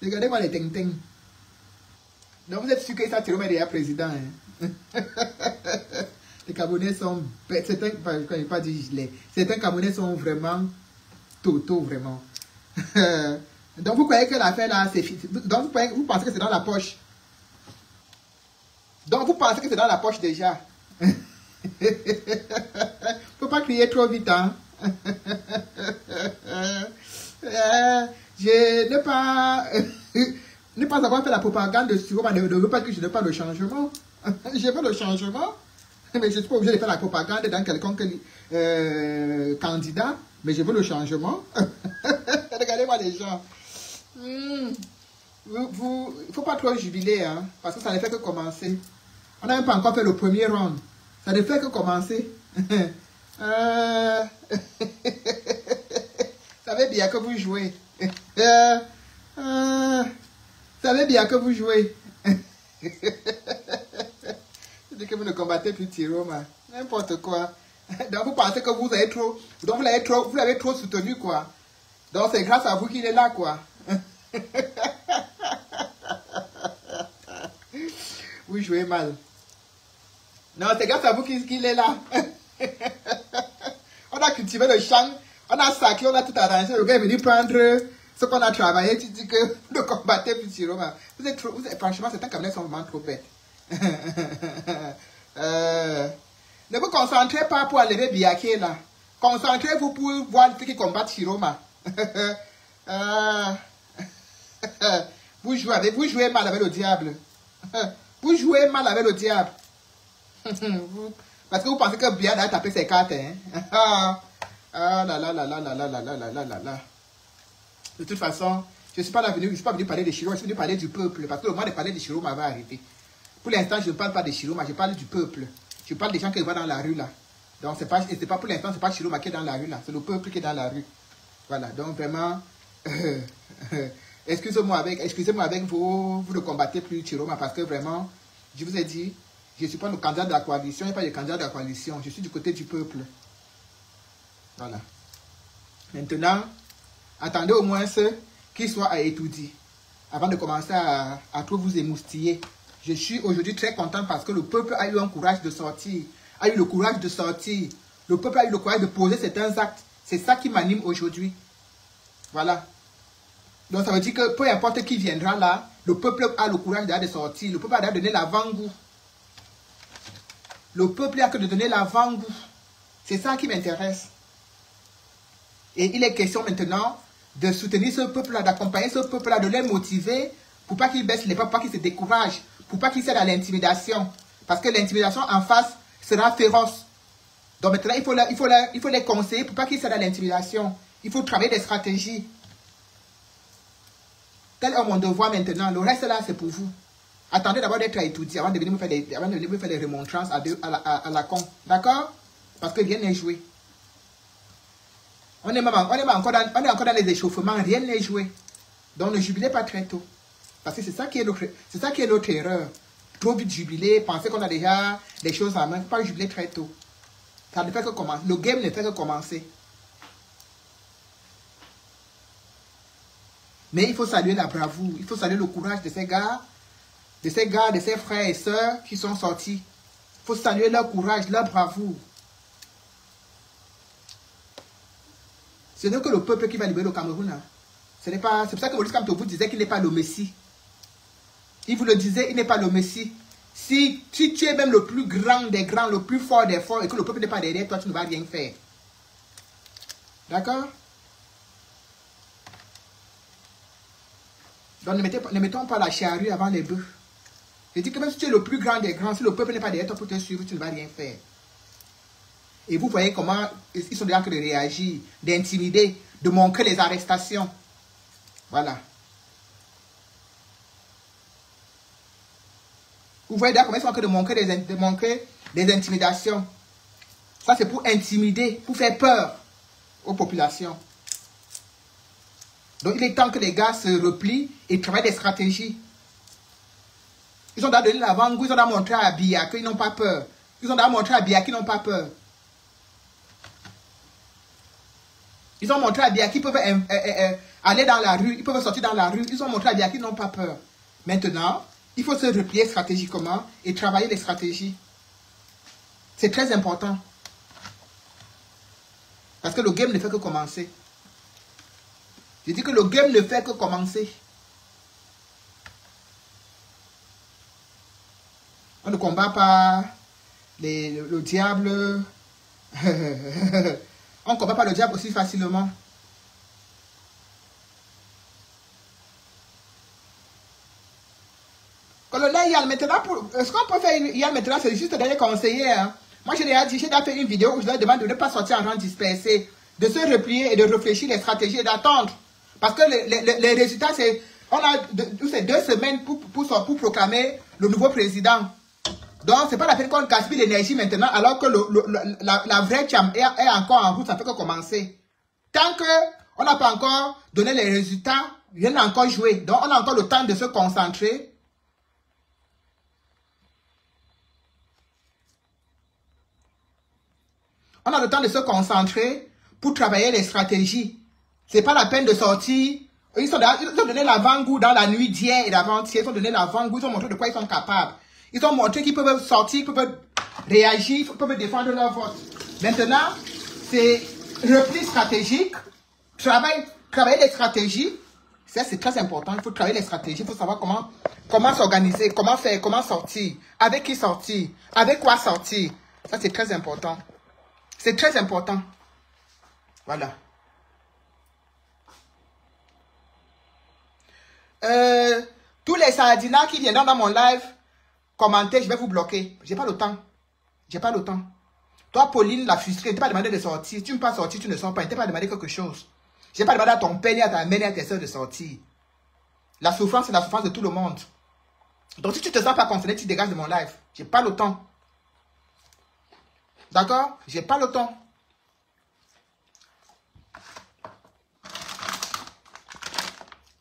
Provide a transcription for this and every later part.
Regardez-moi les ting-ting. Donc vous êtes sûr que ça Tiroma est déjà président. Hein? Les Camerounais sont bêtes. Certains Camerounais sont vraiment totaux, vraiment. Donc vous croyez que l'affaire là, c'est fini. Donc vous pensez que c'est dans la poche. Donc vous pensez que c'est dans la poche déjà. Faut pas crier trop vite, hein. Je ne pas ne pas avoir fait la propagande de Tiroma ne veut pas que je ne pas le changement. Je veux le changement, mais je ne suis pas obligé de faire la propagande dans quelconque candidat, mais je veux le changement. Regardez-moi les gens. Il ne faut pas trop jubiler, hein, parce que ça ne fait que commencer. On n'a même pas encore fait le premier round. Ça ne fait que commencer. Savez bien que vous jouez. Savez bien que vous jouez. C'est que vous ne combattez plus Tiroma. N'importe quoi. Donc vous pensez que vous avez trop. Donc vous l'avez trop soutenu, quoi. Donc c'est grâce à vous qu'il est là, quoi. Vous jouez mal. Non, c'est grâce à vous qu'il est là. On a cultivé le champ, on a sacré, on a tout arrangé. Le gars est venu prendre ce qu'on a travaillé. Tu dis que vous ne combattez plus Tiroma. Franchement, certains Camerounais sont vraiment trop bêtes. Ne vous concentrez pas pour enlever Biaké là. Concentrez-vous pour voir ceux qui combattent Tiroma. Vous jouez mal avec le diable. Vous jouez mal avec le diable. Parce que vous pensez que Biad a tapé ses cartes. Hein? Ah là là là là là là là là là là là là. De toute façon, je ne suis pas venu parler de Chiroma, je suis venu parler du peuple. Parce que le moment de parler de Chiroma va arriver. Pour l'instant, je ne parle pas de Chiroma, je parle du peuple. Je parle des gens qui voient dans la rue là. Donc, c'est pas pour l'instant, c'est pas Chiroma qui est dans la rue là. C'est le peuple qui est dans la rue. Voilà, donc vraiment, excusez-moi avec vous ne combattez plus Chiroma parce que vraiment, je vous ai dit, je ne suis pas le candidat de la coalition, il n'y a pas de candidat de la coalition, je suis du côté du peuple. Voilà. Maintenant, attendez au moins ce qu'il soit à étudier avant de commencer à trop vous émoustiller. Je suis aujourd'hui très content parce que le peuple a eu un courage de sortir, a eu le courage de sortir. Le peuple a eu le courage de poser certains actes. C'est ça qui m'anime aujourd'hui. Voilà. Donc ça veut dire que peu importe qui viendra là, le peuple a le courage de sortir. Le peuple a donné l'avant-goût. Le peuple a que de donner l'avant-goût. C'est ça qui m'intéresse. Et il est question maintenant de soutenir ce peuple-là, d'accompagner ce peuple-là, de les motiver pour pas qu'ils baissent les pas, pour pas qu'ils se découragent, pour pas qu'ils cèdent à l'intimidation. Parce que l'intimidation en face sera féroce. Donc maintenant, il faut les conseiller pour pas qu'ils cèdent à l'intimidation. Il faut travailler des stratégies. Tel est mon devoir maintenant. Le reste là, c'est pour vous. Attendez d'abord d'être étudié avant de venir me faire des remontrances à la con. D'accord? Parce que rien n'est joué. On est encore dans les échauffements, rien n'est joué. Donc ne jubilez pas très tôt. Parce que c'est ça qui est notre erreur. Trop vite jubiler, penser qu'on a déjà des choses en main. Il ne faut pas jubiler très tôt. Ça ne fait que commencer. Le game ne fait que commencer. Mais il faut saluer la bravoure. Il faut saluer le courage de ces gars, de ces frères et sœurs qui sont sortis. Il faut saluer leur courage, leur bravoure. Ce n'est que le peuple qui va libérer le Cameroun. Hein. C'est pour ça que Maurice Kamto vous disait qu'il n'est pas le Messie. Il vous le disait, il n'est pas le Messie. Si tu es même le plus grand des grands, le plus fort des forts, et que le peuple n'est pas derrière toi, tu ne vas rien faire. D'accord? Donc ne mettons pas la charrue avant les bœufs. Je dis que même si tu es le plus grand des grands, si le peuple n'est pas derrière toi pour te suivre, tu ne vas rien faire. Et vous voyez comment ils sont déjà en train de réagir, d'intimider, de montrer les arrestations. Voilà. Vous voyez déjà comment ils sont en train de montrer des intimidations. Ça, c'est pour intimider, pour faire peur aux populations. Donc, il est temps que les gars se replient et travaillent des stratégies. Ils ont donné l'avant-goût, ils ont montré à Biya qu'ils n'ont pas peur. Ils ont montré à Biya qu'ils n'ont pas peur. Ils ont montré à Biya qu'ils peuvent aller dans la rue, ils peuvent sortir dans la rue. Ils ont montré à Biya qu'ils n'ont pas peur. Maintenant, il faut se replier stratégiquement et travailler les stratégies. C'est très important. Parce que le game ne fait que commencer. Je dis que le game ne fait que commencer. On ne combat pas le diable. On ne combat pas le diable aussi facilement. Colonel Yann, maintenant, ce qu'on peut faire Yann maintenant, c'est juste d'aller conseiller. Hein. Moi, j'ai déjà dit, j'ai déjà fait une vidéo où je leur demande de ne pas sortir en rang dispersé, de se replier et de réfléchir les stratégies et d'attendre. Parce que les résultats, c'est... On a 2 semaines pour proclamer le nouveau président. Donc, ce n'est pas la peine qu'on gaspille l'énergie maintenant, alors que la vraie cham est encore en route, ça ne fait que commencer. Tant qu'on n'a pas encore donné les résultats, rien n'a encore joué. Donc, on a encore le temps de se concentrer. On a le temps de se concentrer pour travailler les stratégies. Ce n'est pas la peine de sortir. Ils ont donné l'avant-goût dans la nuit d'hier et d'avant-hier. Ils ont donné l'avant-goût. Ils ont montré de quoi ils sont capables. Ils ont montré qu'ils peuvent sortir, qu'ils peuvent réagir, qu'ils peuvent défendre leur vote. Maintenant, c'est repli stratégique. Travailler les stratégies. Ça, c'est très important. Il faut travailler les stratégies. Il faut savoir comment s'organiser, comment faire, comment sortir. Avec qui sortir. Avec quoi sortir. Ça, c'est très important. C'est très important. Voilà. Tous les sardinats qui viendront dans mon live, commentez, je vais vous bloquer. J'ai pas le temps. J'ai pas le temps. Toi, Pauline, la frustrée, tu t'es pas demandé de sortir. Tu ne peux pas sortir, tu ne sors pas. Je t'ai pas demandé quelque chose. Je n'ai pas demandé à ton père, ni à ta mère, ni à tes soeurs de sortir. La souffrance, c'est la souffrance de tout le monde. Donc, si tu te sens pas concerné, tu dégages de mon live. J'ai pas le temps. D'accord? J'ai pas le temps.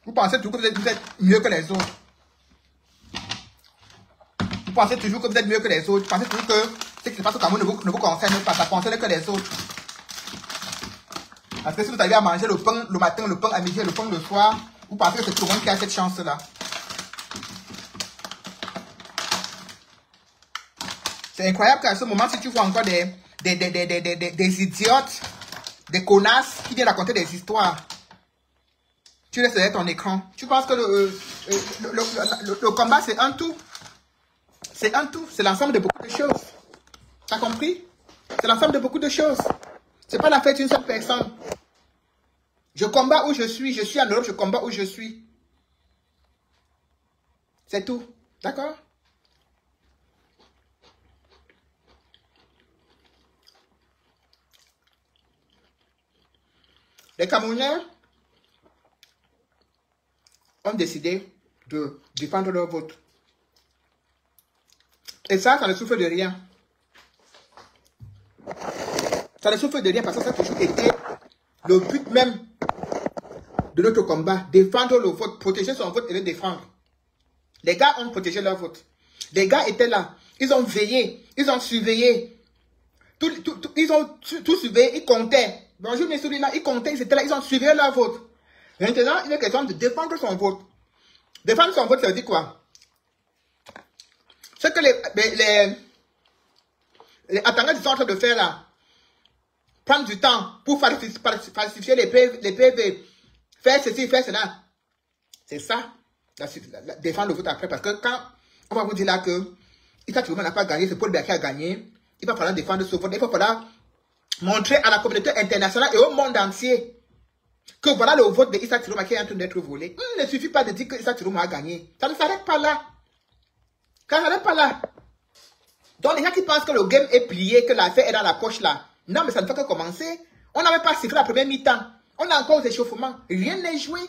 Vous pensez toujours que vous êtes mieux que les autres. Vous pensez toujours que vous êtes mieux que les autres. Vous pensez toujours que ce qui se passe au Cameroun ne vous concerne pas. Ça concerne que les autres. Parce que si vous avez à manger le pain le matin, le pain à midi et le pain le soir, vous pensez que c'est tout le monde qui a cette chance-là. C'est incroyable qu'à ce moment, si tu vois encore des idiotes, des connasses qui viennent raconter des histoires, tu laisses derrière ton écran. Tu penses que le combat, c'est un tout. C'est un tout. C'est l'ensemble de beaucoup de choses. Tu as compris? C'est l'ensemble de beaucoup de choses. Ce n'est pas l'affaire d'une seule personne. Je combats où je suis en Europe, je combats où je suis. C'est tout. D'accord? Les Camerounais ont décidé de défendre leur vote. Et ça ne souffre de rien. Ça ne souffre de rien parce que ça a toujours été le but même de notre combat. Défendre le vote, protéger son vote et le défendre. Les gars ont protégé leur vote. Les gars étaient là. Ils ont veillé. Ils ont surveillé. Ils ont tout surveillé. Ils comptaient. Bonjour, mes souriants. Ils comptaient. Ils étaient là. Ils ont surveillé leur vote. Maintenant, il est question de défendre son vote. Défendre son vote, ça veut dire quoi? Ce que les attendants sont en train de faire là, prendre du temps pour falsifier les PV, faire ceci, faire cela. C'est ça, défendre le vote après. Parce que quand on va vous dire là que Issa Chiroma n'a pas gagné, c'est Paul Biya qui a gagné, il va falloir défendre ce vote. Il va falloir montrer à la communauté internationale et au monde entier que voilà le vote de Issa Chiroma qui est en train d'être volé. Il ne suffit pas de dire que Issa Chiroma a gagné. Ça ne s'arrête pas là. Ça ne s'arrête pas là. Donc les gens qui pensent que le game est plié, que l'affaire est dans la poche là. Non, mais ça ne fait que commencer. On n'avait pas sifflé la première mi-temps. On a encore des échauffements. Rien n'est joué.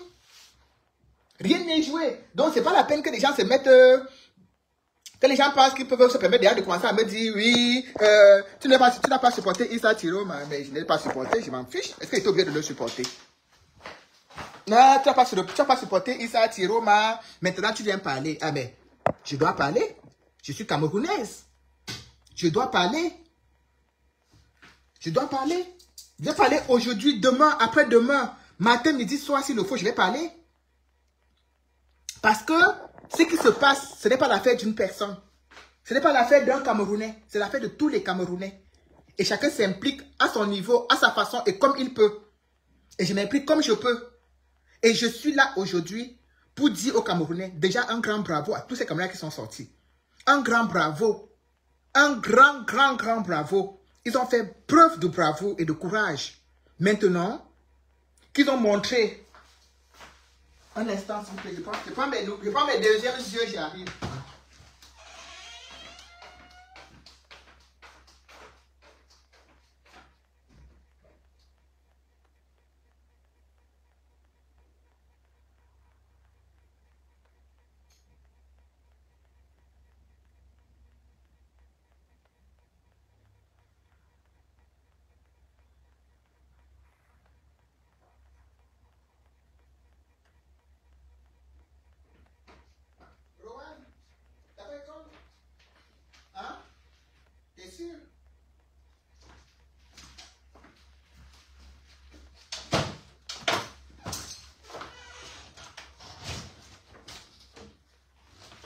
Rien n'est joué. Donc c'est pas la peine que les gens se mettent... que les gens pensent qu'ils peuvent se permettre déjà de commencer à me dire oui, tu n'as pas supporté Issa Chiroma, mais je ne l'ai pas supporté, je m'en fiche. Est-ce que tu es obligé de le supporter? Non, tu n'as pas supporté Issa Chiroma, maintenant tu viens parler. Ah mais, je dois parler. Je suis camerounaise. Je dois parler. Je dois parler. Je vais parler aujourd'hui, demain, après-demain, matin, midi, soir, s'il le faut, je vais parler. Parce que ce qui se passe, ce n'est pas l'affaire d'une personne. Ce n'est pas l'affaire d'un Camerounais. C'est l'affaire de tous les Camerounais. Et chacun s'implique à son niveau, à sa façon et comme il peut. Et je m'implique comme je peux. Et je suis là aujourd'hui pour dire aux Camerounais, déjà un grand bravo à tous ces Camerounais qui sont sortis. Un grand bravo. Un grand bravo. Ils ont fait preuve de bravoure et de courage. Maintenant, qu'ils ont montré... Un instant, s'il vous plaît. Je prends mes deuxièmes yeux, j'arrive.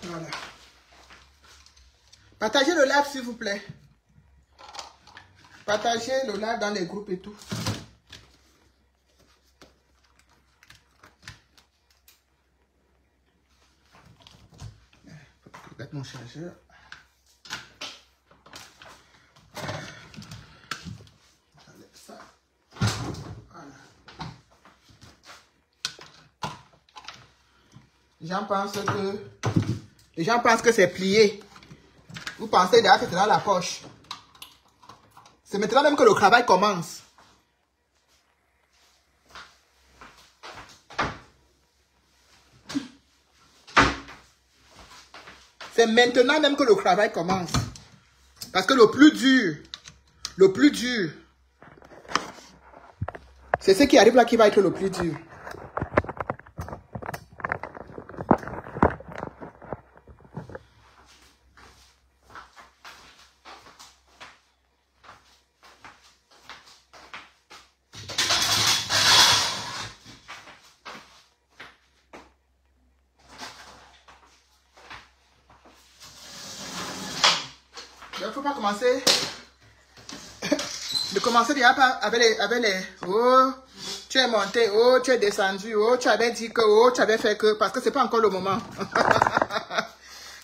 Voilà. Partagez le live, s'il vous plaît. Partagez le live dans les groupes et tout. Faut que je mette mon chargeur. Ça. Voilà. Les gens pensent que c'est plié. Vous pensez déjà que c'est dans la poche. C'est maintenant même que le travail commence. C'est maintenant même que le travail commence. Parce que le plus dur, c'est ce qui arrive là qui va être le plus dur. Il ne faut pas commencer. De commencer déjà avec les oh, tu es monté, oh, tu es descendu, oh, tu avais dit que, oh, tu avais fait que, parce que ce n'est pas encore le moment.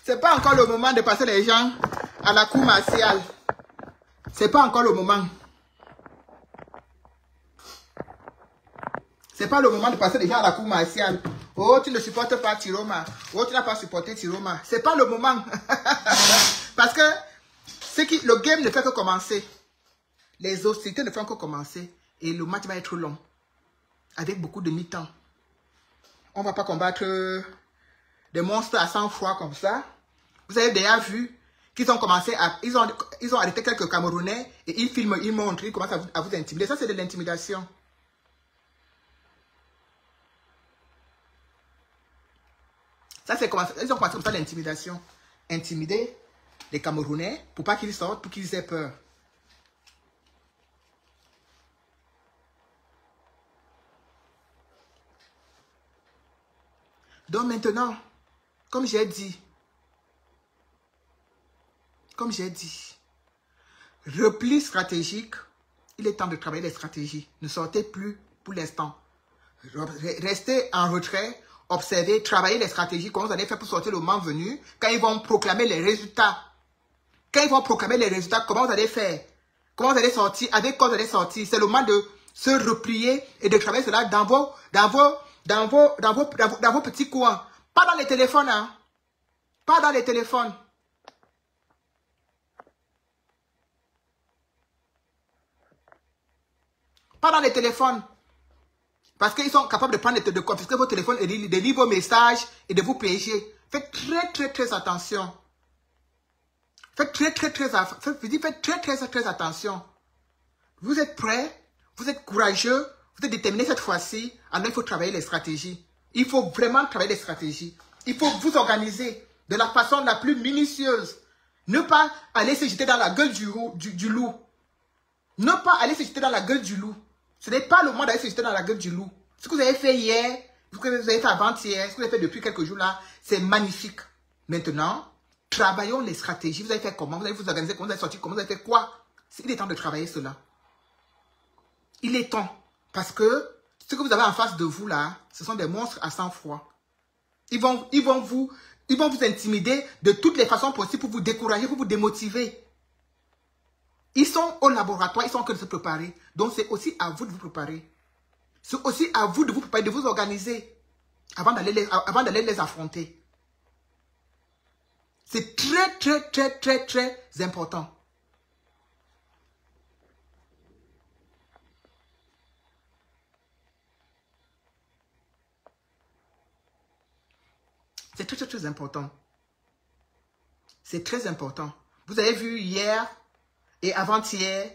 Ce n'est pas encore le moment de passer les gens à la cour martiale. Ce n'est pas encore le moment. Ce n'est pas le moment de passer les gens à la cour martiale. Oh, tu ne supportes pas Tiroma. Oh, tu n'as pas supporté Tiroma. Ce n'est pas le moment. Parce que le game ne fait que commencer. Les hostilités ne font que commencer. Et le match va être long. Avec beaucoup de mi-temps. On ne va pas combattre des monstres à sang-froid comme ça. Vous avez déjà vu qu'ils ont commencé à... Ils ont arrêté quelques Camerounais et ils filment, ils montrent, ils commencent à vous intimider. Ça, c'est de l'intimidation. Ça, c'est comment... Ils ont commencé comme ça l'intimidation. Intimider les Camerounais pour pas qu'ils sortent, pour qu'ils aient peur. Donc maintenant, comme j'ai dit, repli stratégique, il est temps de travailler les stratégies. Ne sortez plus pour l'instant. Restez en retrait, observez, travaillez les stratégies, comment vous allez faire pour sortir le moment venu, quand ils vont proclamer les résultats. Quand ils vont proclamer les résultats, comment vous allez faire? Comment vous allez sortir? Avec quoi vous allez sortir? C'est le moment de se replier et de travailler cela dans vos petits coins. Pas dans les téléphones, hein. Pas dans les téléphones. Pas dans les téléphones. Parce qu'ils sont capables de prendre de confisquer vos téléphones et de lire vos messages et de vous piéger. Faites très attention. Faites très attention. Vous êtes prêts, vous êtes courageux, vous êtes déterminés cette fois-ci. Alors il faut travailler les stratégies. Il faut vraiment travailler les stratégies. Il faut vous organiser de la façon la plus minutieuse. Ne pas aller se jeter dans la gueule du loup. Ne pas aller se jeter dans la gueule du loup. Ce n'est pas le moment d'aller se jeter dans la gueule du loup. Ce que vous avez fait hier, ce que vous avez fait avant-hier, ce que vous avez fait depuis quelques jours là, c'est magnifique. Maintenant, travaillons les stratégies. Vous avez fait comment? Vous allez vous organiser comment? Vous allez sortir comment? Vous avez fait quoi? Il est temps de travailler cela. Il est temps. Parce que ce que vous avez en face de vous là, ce sont des monstres à sang-froid. Ils vont vous intimider de toutes les façons possibles pour vous décourager, pour vous démotiver. Ils sont au laboratoire, ils sont en train de se préparer. Donc c'est aussi à vous de vous préparer. C'est aussi à vous de vous préparer, de vous organiser avant d'aller les affronter. C'est très, très, très, très, très important. C'est très, très, très important. C'est très important. Vous avez vu hier et avant-hier,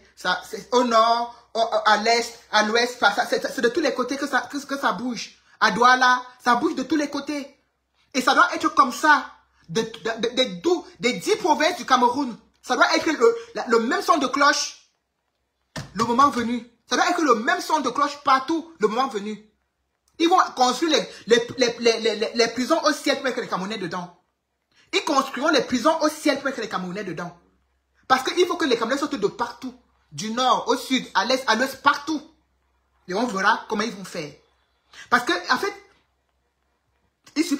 au nord, à l'est, à l'ouest, c'est de tous les côtés que ça bouge. À Douala, ça bouge de tous les côtés. Et ça doit être comme ça, des 10 provinces du Cameroun. Ça doit être le même son de cloche le moment venu. Ça doit être le même son de cloche partout le moment venu. Ils vont construire les prisons au ciel pour mettre les Camerounais dedans. Ils construiront les prisons au ciel pour mettre les Camerounais dedans. Parce qu'il faut que les Camerounais sortent de partout. Du nord, au sud, à l'est, à l'ouest, partout. Et on verra comment ils vont faire. Parce que, en fait, il ne suffit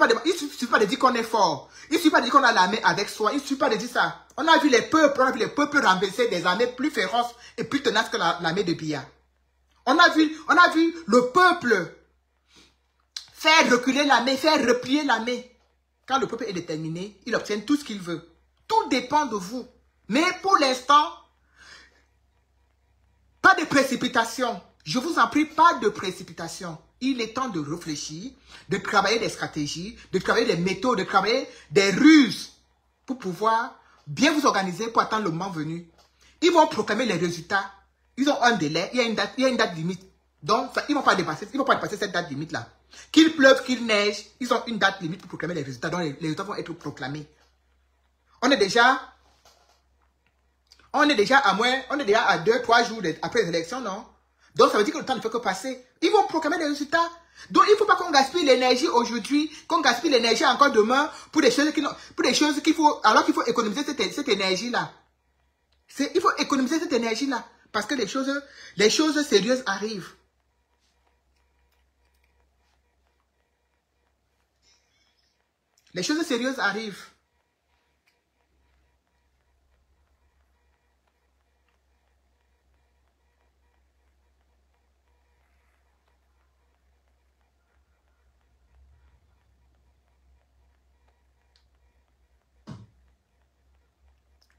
pas de dire qu'on est fort. Il ne suffit pas de dire qu'on a l'armée avec soi. Il ne suffit pas de dire ça. On a vu les peuples renverser des armées plus féroces et plus tenaces que l'armée de Biya. On a vu le peuple faire reculer l'armée, faire replier l'armée. Quand le peuple est déterminé, il obtient tout ce qu'il veut. Tout dépend de vous. Mais pour l'instant, pas de précipitation. Je vous en prie, pas de précipitation. Il est temps de réfléchir, de travailler des stratégies, de travailler des méthodes, de travailler des ruses pour pouvoir bien vous organiser pour attendre le moment venu. Ils vont proclamer les résultats. Ils ont un délai, il y a une date limite. Donc, ils ne vont pas dépasser cette date limite-là. Qu'il pleuve, qu'il neige, ils ont une date limite pour proclamer les résultats. Donc, les résultats vont être proclamés. On est déjà à 2-3 jours après les élections, non? Donc, ça veut dire que le temps ne fait que passer. Ils vont proclamer les résultats. Donc, il ne faut pas qu'on gaspille l'énergie aujourd'hui, qu'on gaspille l'énergie encore demain pour des choses qu'il faut, alors qu'il faut économiser cette énergie-là. Il faut économiser cette énergie-là. Parce que les choses sérieuses arrivent. Les choses sérieuses arrivent.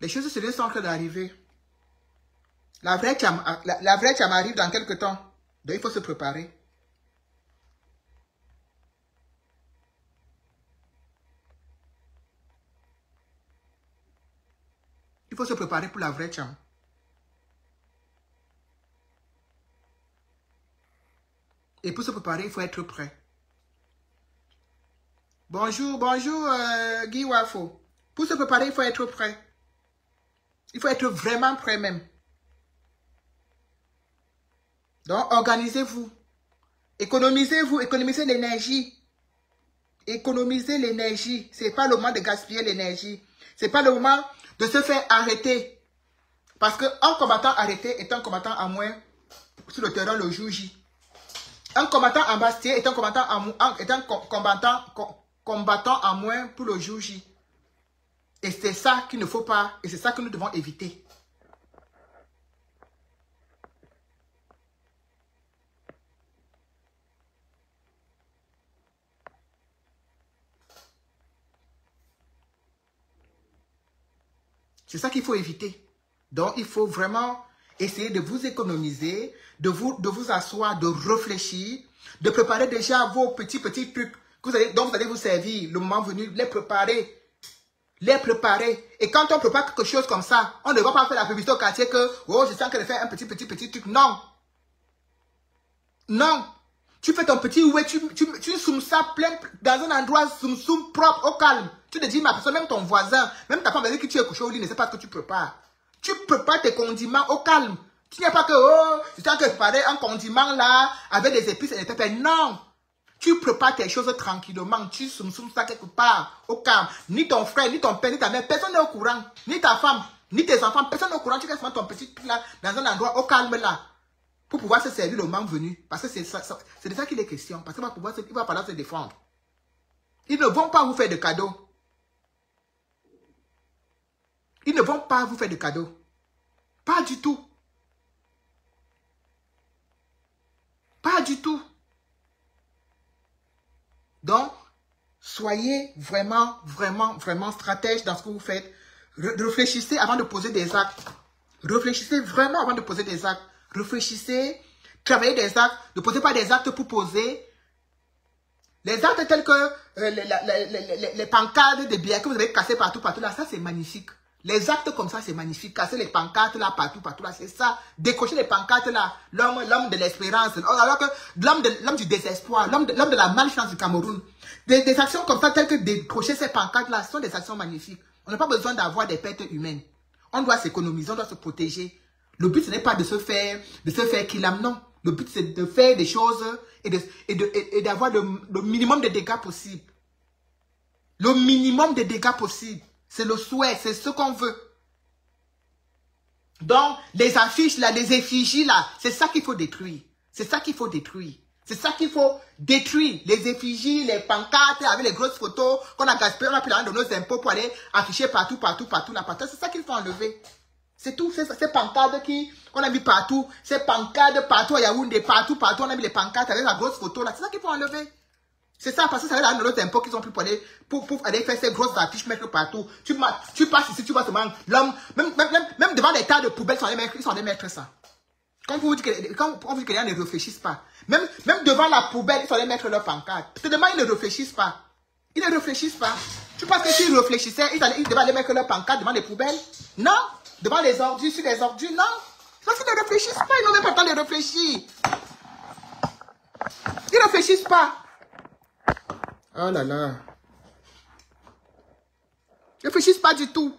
Les choses sérieuses sont en train d'arriver. La vraie Tcham arrive dans quelques temps. Donc il faut se préparer. Il faut se préparer pour la vraie Tcham. Et pour se préparer, il faut être prêt. Bonjour, Guy Wafo. Pour se préparer, il faut être prêt. Il faut être vraiment prêt même. Donc, organisez-vous. Économisez-vous, économisez l'énergie. Économisez l'énergie. Ce n'est pas le moment de gaspiller l'énergie. Ce n'est pas le moment de se faire arrêter. Parce qu'un combattant arrêté est un combattant à moins sur le terrain le jour J. Un combattant en Bastille est un combattant à moins pour le jour J. Et c'est ça qu'il ne faut pas, et c'est ça que nous devons éviter. C'est ça qu'il faut éviter. Donc, il faut vraiment essayer de vous économiser, de vous asseoir, de réfléchir, de préparer déjà vos petits trucs dont vous allez vous servir le moment venu, les préparer. Les préparer. Et quand on prépare quelque chose comme ça, on ne va pas faire la publicité au quartier que, oh, je sens qu'elle fait un petit truc. Non. Non. Tu fais ton petit ouais, tu soumes ça plein, dans un endroit soum propre, au calme. Tu te dis, ma personne, même ton voisin, même ta femme avec qui tu es couché au lit, ne sait pas ce que tu prépares. Tu prépares tes condiments au calme. Tu n'as pas que, oh, tu sens que préparer un condiment là, avec des épices et des peppers. Non. Tu prépares tes choses tranquillement. Tu soum ça quelque part, au calme. Ni ton frère, ni ton père, ni ta mère, personne n'est au courant. Ni ta femme, ni tes enfants, personne n'est au courant. Tu restes ton petit truc là, dans un endroit au calme là, pour pouvoir se servir le moment venu. Parce que c'est de ça qu'il est question. Parce qu'il va falloir se défendre. Ils ne vont pas vous faire de cadeaux. Ils ne vont pas vous faire de cadeaux. Pas du tout. Pas du tout. Donc, soyez vraiment, vraiment, vraiment stratège dans ce que vous faites. Réfléchissez avant de poser des actes. Réfléchissez vraiment avant de poser des actes. Réfléchissez, travaillez des actes. Ne posez pas des actes pour poser. Les actes tels que les pancartes de billets que vous avez cassés partout là, ça c'est magnifique. Les actes comme ça, c'est magnifique. Casser les pancartes là, partout là, c'est ça. Décrocher les pancartes là, l'homme de l'espérance. Alors que l'homme du désespoir, l'homme de la malchance du Cameroun. Des actions comme ça, telles que décrocher ces pancartes là, ce sont des actions magnifiques. On n'a pas besoin d'avoir des pertes humaines. On doit s'économiser, on doit se protéger. Le but, ce n'est pas de se faire qu'il aime, non. Le but, c'est de faire des choses et d'avoir le minimum de dégâts possible. Le minimum de dégâts possible. C'est le souhait, c'est ce qu'on veut. Donc, les affiches là, les effigies là, c'est ça qu'il faut détruire. C'est ça qu'il faut détruire. C'est ça qu'il faut détruire. Les effigies, les pancartes avec les grosses photos qu'on a gaspillées, on a pris l'argent de nos impôts pour aller afficher partout là, partout. C'est ça qu'il faut enlever. C'est tout. Ces pancartes qu'on a mis partout. Ces pancartes partout à Yaoundé, partout, on a mis les pancartes avec la grosse photo là. C'est ça qu'il faut enlever. C'est ça, parce que ça va dans nos impôts qu'ils ont pris pour aller faire ces grosses affiches, mettre partout. Tu passes ici, tu vois seulement l'homme, même devant les tas de poubelles, ils sont allés mettre ça. Quand vous dites que les gens ne réfléchissent pas, même devant la poubelle, ils sont allés mettre leur pancarte. Tellement ils ne réfléchissent pas. Ils ne réfléchissent pas. Tu penses que s'ils réfléchissaient, ils devaient aller mettre leur pancarte devant les poubelles? Non. Devant les ordures, sur les ordures, non. Parce qu'ils ne réfléchissent pas, ils n'ont même pas le temps de réfléchir. Ils ne réfléchissent pas. Oh là là. Ne réfléchissent pas du tout.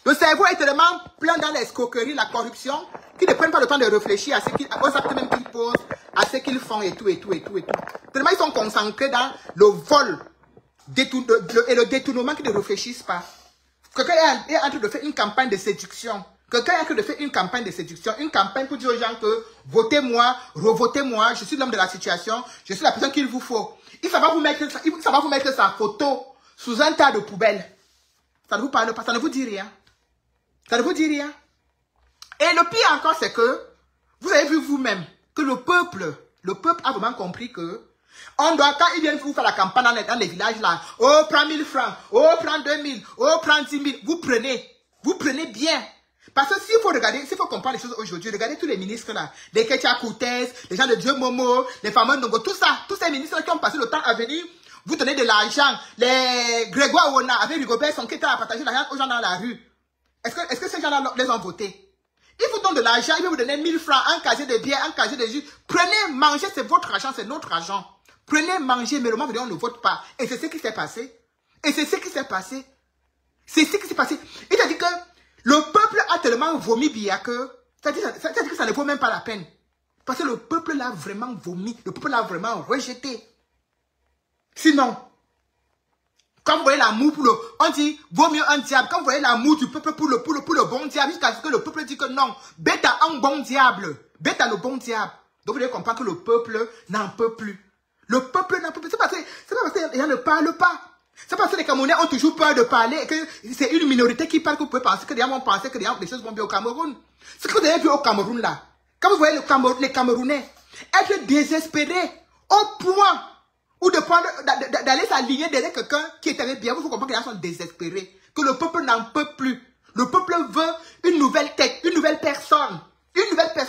Le cerveau est tellement plein dans l'escroquerie, la corruption, qu'ils ne prennent pas le temps de réfléchir aux actes même qu'ils posent, à ce qu'ils font et tout. Tellement ils sont concentrés dans le vol et le détournement qu'ils ne réfléchissent pas. Quelqu'un est en train de faire une campagne de séduction. Quelqu'un est en train de faire une campagne de séduction, une campagne pour dire aux gens que votez-moi, revotez-moi, je suis l'homme de la situation, je suis la personne qu'il vous faut. Ça va vous mettre sa photo sous un tas de poubelles. Ça ne vous parle pas, ça ne vous dit rien. Ça ne vous dit rien. Et le pire encore, c'est que vous avez vu vous-même que le peuple a vraiment compris que on doit, quand ils viennent vous faire la campagne dans les villages là, oh, prends 1000 francs, oh, prends 2000, oh, prends 10 000, vous prenez bien. Parce que s'il faut comprendre les choses aujourd'hui, regardez tous les ministres là, les Ketia Koutès, les gens de Dieu Momo, les fameux Nongo, tout ça, tous ces ministres qui ont passé le temps à venir vous donner de l'argent, les Grégoire Wona avec Rigobert sont qui étaient à partager l'argent aux gens dans la rue. Est-ce que ces gens-là les ont votés? Ils vous donnent de l'argent, ils vont vous donner 1000 francs, un casier de bière, un casier de jus. Prenez, mangez, c'est votre argent, c'est notre argent. Prenez, mangez, mais le moment venu, on ne vote pas. Et c'est ce qui s'est passé. C'est ce qui s'est passé. Il t'a dit que le peuple a tellement vomi Biya que ça dit que ça ne vaut même pas la peine. Parce que le peuple l'a vraiment vomi. Le peuple l'a vraiment rejeté. Sinon, quand vous voyez l'amour on dit, vaut mieux un diable. Quand vous voyez l'amour du peuple pour le bon diable, jusqu'à ce que le peuple dit que non, bête à un bon diable. Bête à le bon diable. Donc vous devez comprendre que le peuple n'en peut plus. Le peuple n'en peut plus. C'est pas parce que les gens ne parlent pas. C'est parce que les Camerounais ont toujours peur de parler et que c'est une minorité qui parle que vous pouvez penser que les gens vont penser que les choses vont bien au Cameroun. Ce que vous avez vu au Cameroun là, quand vous voyez les Camerounais être désespérés au point ou d'aller s'aligner derrière quelqu'un qui est avec bien, vous comprenez que les gens sont désespérés, que le peuple n'en peut plus. Le peuple veut une nouvelle tête, une nouvelle personne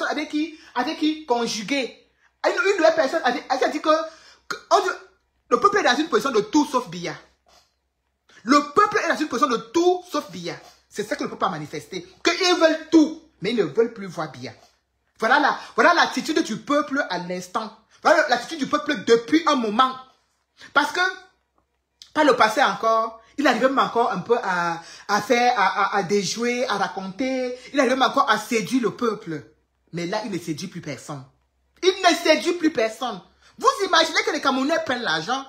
avec qui conjuguer. Une nouvelle personne c'est-à-dire que le peuple est dans une position de tout sauf Biya. Le peuple est dans une position de tout sauf Biya. C'est ça que le peuple a manifesté. Qu'ils veulent tout, mais ils ne veulent plus voir Biya. Voilà l'attitude du peuple à l'instant. Voilà l'attitude du peuple depuis un moment. Parce que, par le passé encore, il arrivait même encore un peu à déjouer, à raconter. Il arrivait même encore à séduire le peuple. Mais là, il ne séduit plus personne. Il ne séduit plus personne. Vous imaginez que les Camerounais prennent l'argent,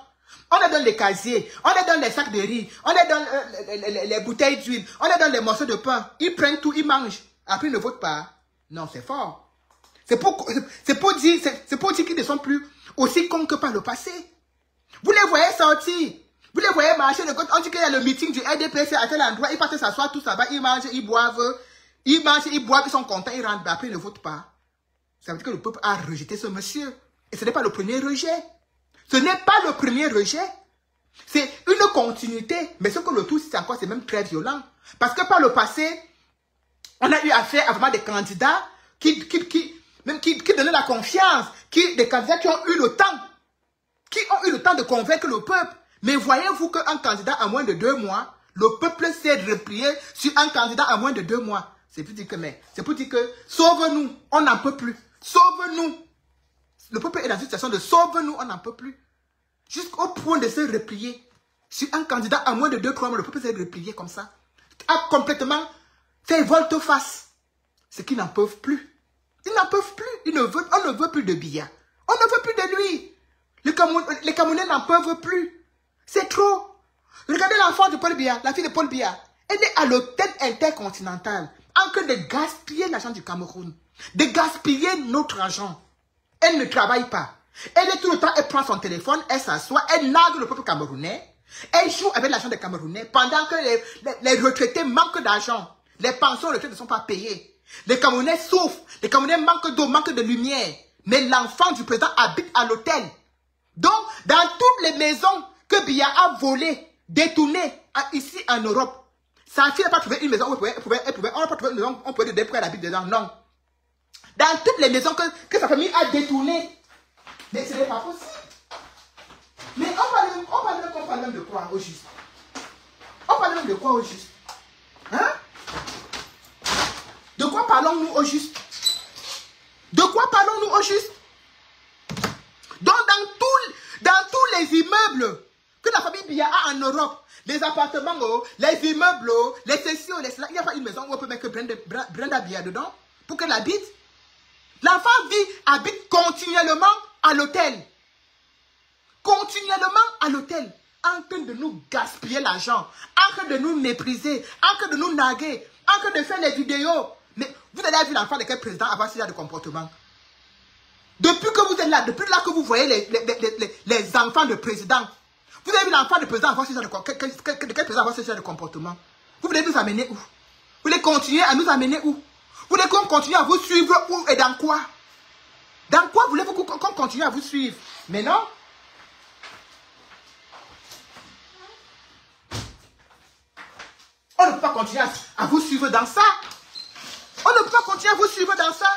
on les donne les casiers, on les donne les sacs de riz, on les donne les bouteilles d'huile, on les donne les morceaux de pain. Ils prennent tout, ils mangent. Après, ils ne votent pas. Non, c'est fort. C'est pour dire qu'ils ne sont plus aussi cons que par le passé. Vous les voyez sortir. Vous les voyez marcher. On dit qu'il y a le meeting du RDPC à tel endroit. Ils partent s'asseoir tous là-bas. Ils mangent, ils boivent. Ils mangent, ils boivent, ils sont contents, ils rentrent. Après, ils ne votent pas. Ça veut dire que le peuple a rejeté ce monsieur. Et ce n'est pas le premier rejet. Ce n'est pas le premier rejet. C'est une continuité. Mais ce que le tout, c'est encore, c'est même très violent. Parce que par le passé, on a eu affaire à vraiment des candidats qui donnaient la confiance. Des candidats qui ont eu le temps. Qui ont eu le temps de convaincre le peuple. Mais voyez-vous qu'un candidat à moins de 2 mois, le peuple s'est replié sur un candidat à moins de 2 mois. C'est pour dire que, sauve-nous, on n'en peut plus. Sauve-nous. Le peuple est dans une situation de sauve-nous, on n'en peut plus. Jusqu'au point de se replier sur un candidat à moins de 2-3 mois, le peuple s'est replié comme ça. A complètement fait volte-face. C'est qu'ils n'en peuvent plus. Ils n'en peuvent plus. On ne veut plus de Biya. On ne veut plus de lui. Les Camerounais n'en peuvent plus. C'est trop. Regardez l'enfant de Paul Biya, la fille de Paul Biya. Elle est à l'hôtel intercontinental en train de gaspiller l'argent du Cameroun. De gaspiller notre argent. Elle ne travaille pas. Elle est tout le temps, elle prend son téléphone, elle s'assoit, elle nargue le peuple camerounais. Elle joue avec l'argent des Camerounais pendant que les retraités manquent d'argent. Les pensions retraités ne sont pas payées. Les Camerounais souffrent. Les Camerounais manquent d'eau, manquent de lumière. Mais l'enfant du président habite à l'hôtel. Donc, dans toutes les maisons que Biya a volées, détournées ici en Europe, sa fille n'a pas trouvé une maison où on n'a pas trouvé une maison où on pouvait le déployer, elle habite dedans. Non. Dans toutes les maisons que sa famille a détournées. Mais ce n'est pas possible. Mais on parle même de quoi au juste? On parle même de quoi au juste? Hein? De quoi parlons-nous au juste? De quoi parlons-nous au juste? Donc dans tous les immeubles que la famille Biya a en Europe, les appartements, les immeubles, les sessions, il n'y a pas une maison où on peut mettre Brenda Biya dedans pour qu'elle habite. L'enfant habite continuellement à l'hôtel. Continuellement à l'hôtel. En train de nous gaspiller l'argent. En train de nous mépriser. En train de nous narguer. En train de faire les vidéos. Mais vous avez vu l'enfant de quel président avoir ce genre de comportement? Depuis que vous êtes là, depuis là que vous voyez les enfants de président, vous avez vu l'enfant de président avoir ce genre de comportement? Vous voulez nous amener où? Vous voulez continuer à nous amener où? Vous voulez qu'on continue à vous suivre où et dans quoi? Dans quoi voulez-vous qu'on continue à vous suivre? Mais non. On ne peut pas continuer à vous suivre dans ça. On ne peut pas continuer à vous suivre dans ça.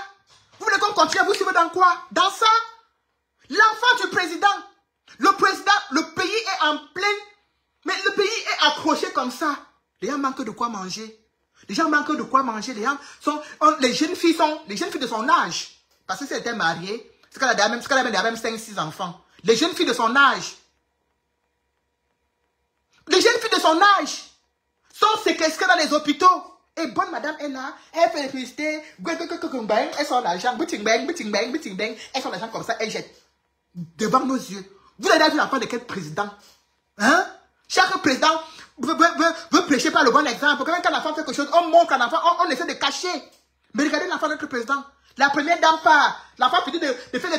Vous voulez qu'on continue à vous suivre dans quoi? Dans ça. L'enfant du président. Le pays est en pleine... Mais le pays est accroché comme ça. Les gens manquent de quoi manger. Les gens manquent de quoi manger. Les jeunes filles de son âge. Parce que si elle était mariée, c'est qu'elle a même 5-6 enfants. Les jeunes filles de son âge. Les jeunes filles de son âge sont séquestrées dans les hôpitaux. Et bonne madame est là, elle fait les publicités, elle sort l'argent, elle sort l'argent comme ça, elle jette. Devant nos yeux. Vous avez vu l'enfant de quel président? Hein? Chaque président veut prêcher par le bon exemple. Quand l'enfant fait quelque chose, on montre à l'enfant, on essaie de cacher. Mais regardez l'enfant de notre président. La première dame part. L'enfant finit de faire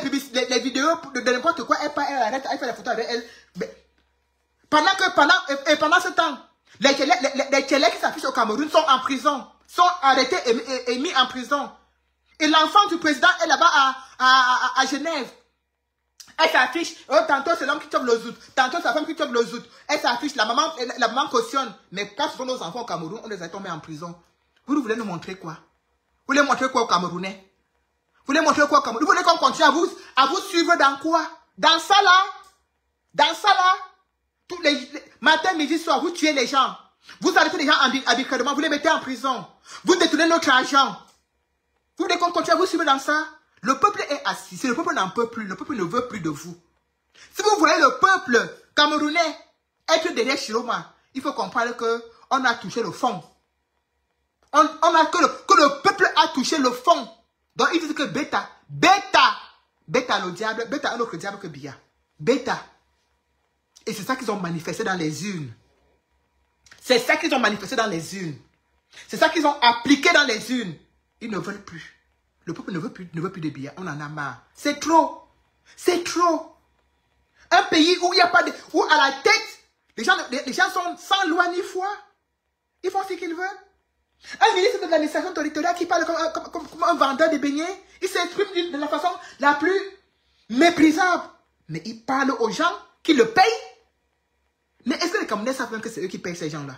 les vidéos de n'importe quoi. Elle part, elle arrête, elle fait les photos avec elle. Mais pendant ce temps, les Tchèlèques qui s'affichent au Cameroun sont en prison. Sont arrêtés et mis en prison. Et l'enfant du président est là-bas à Genève. Elle s'affiche, tantôt c'est l'homme qui chope le zout, tantôt c'est la femme qui chope le zout. Elle s'affiche, la maman cautionne. Mais quand ce sont nos enfants au Cameroun, on les a tombés en prison. Vous voulez nous montrer quoi? Vous voulez montrer quoi aux Camerounais? Vous voulez montrer quoi aux Camerounais? Vous voulez qu'on continue à vous suivre dans quoi? Dans ça là? Dans ça là? Tous les matin, midi, soir, vous tuez les gens. Vous arrêtez les gens arbitrairement, vous les mettez en prison. Vous détournez notre argent. Vous voulez qu'on continue à vous suivre dans ça? Le peuple est assis. Si le peuple n'en peut plus, le peuple ne veut plus de vous. Si vous voyez le peuple camerounais être derrière Chiroma, il faut comprendre qu'on a touché le fond. Que le peuple a touché le fond Donc, ils disent que bêta, le diable, bêta un autre diable que Biya. Bêta. Et c'est ça qu'ils ont manifesté dans les urnes. C'est ça qu'ils ont manifesté dans les urnes. C'est ça qu'ils ont appliqué dans les urnes. Ils ne veulent plus. Le peuple ne veut plus de Biya. On en a marre. C'est trop. C'est trop. Un pays où il n'y a pas de... Où à la tête, les gens sont sans loi ni foi. Ils font ce qu'ils veulent. Un ministre de l'administration territoriale qui parle comme un vendeur de beignets, il s'exprime de la façon la plus méprisable. Mais il parle aux gens qui le payent. Mais est-ce que les Camerounais savent même que c'est eux qui payent ces gens-là?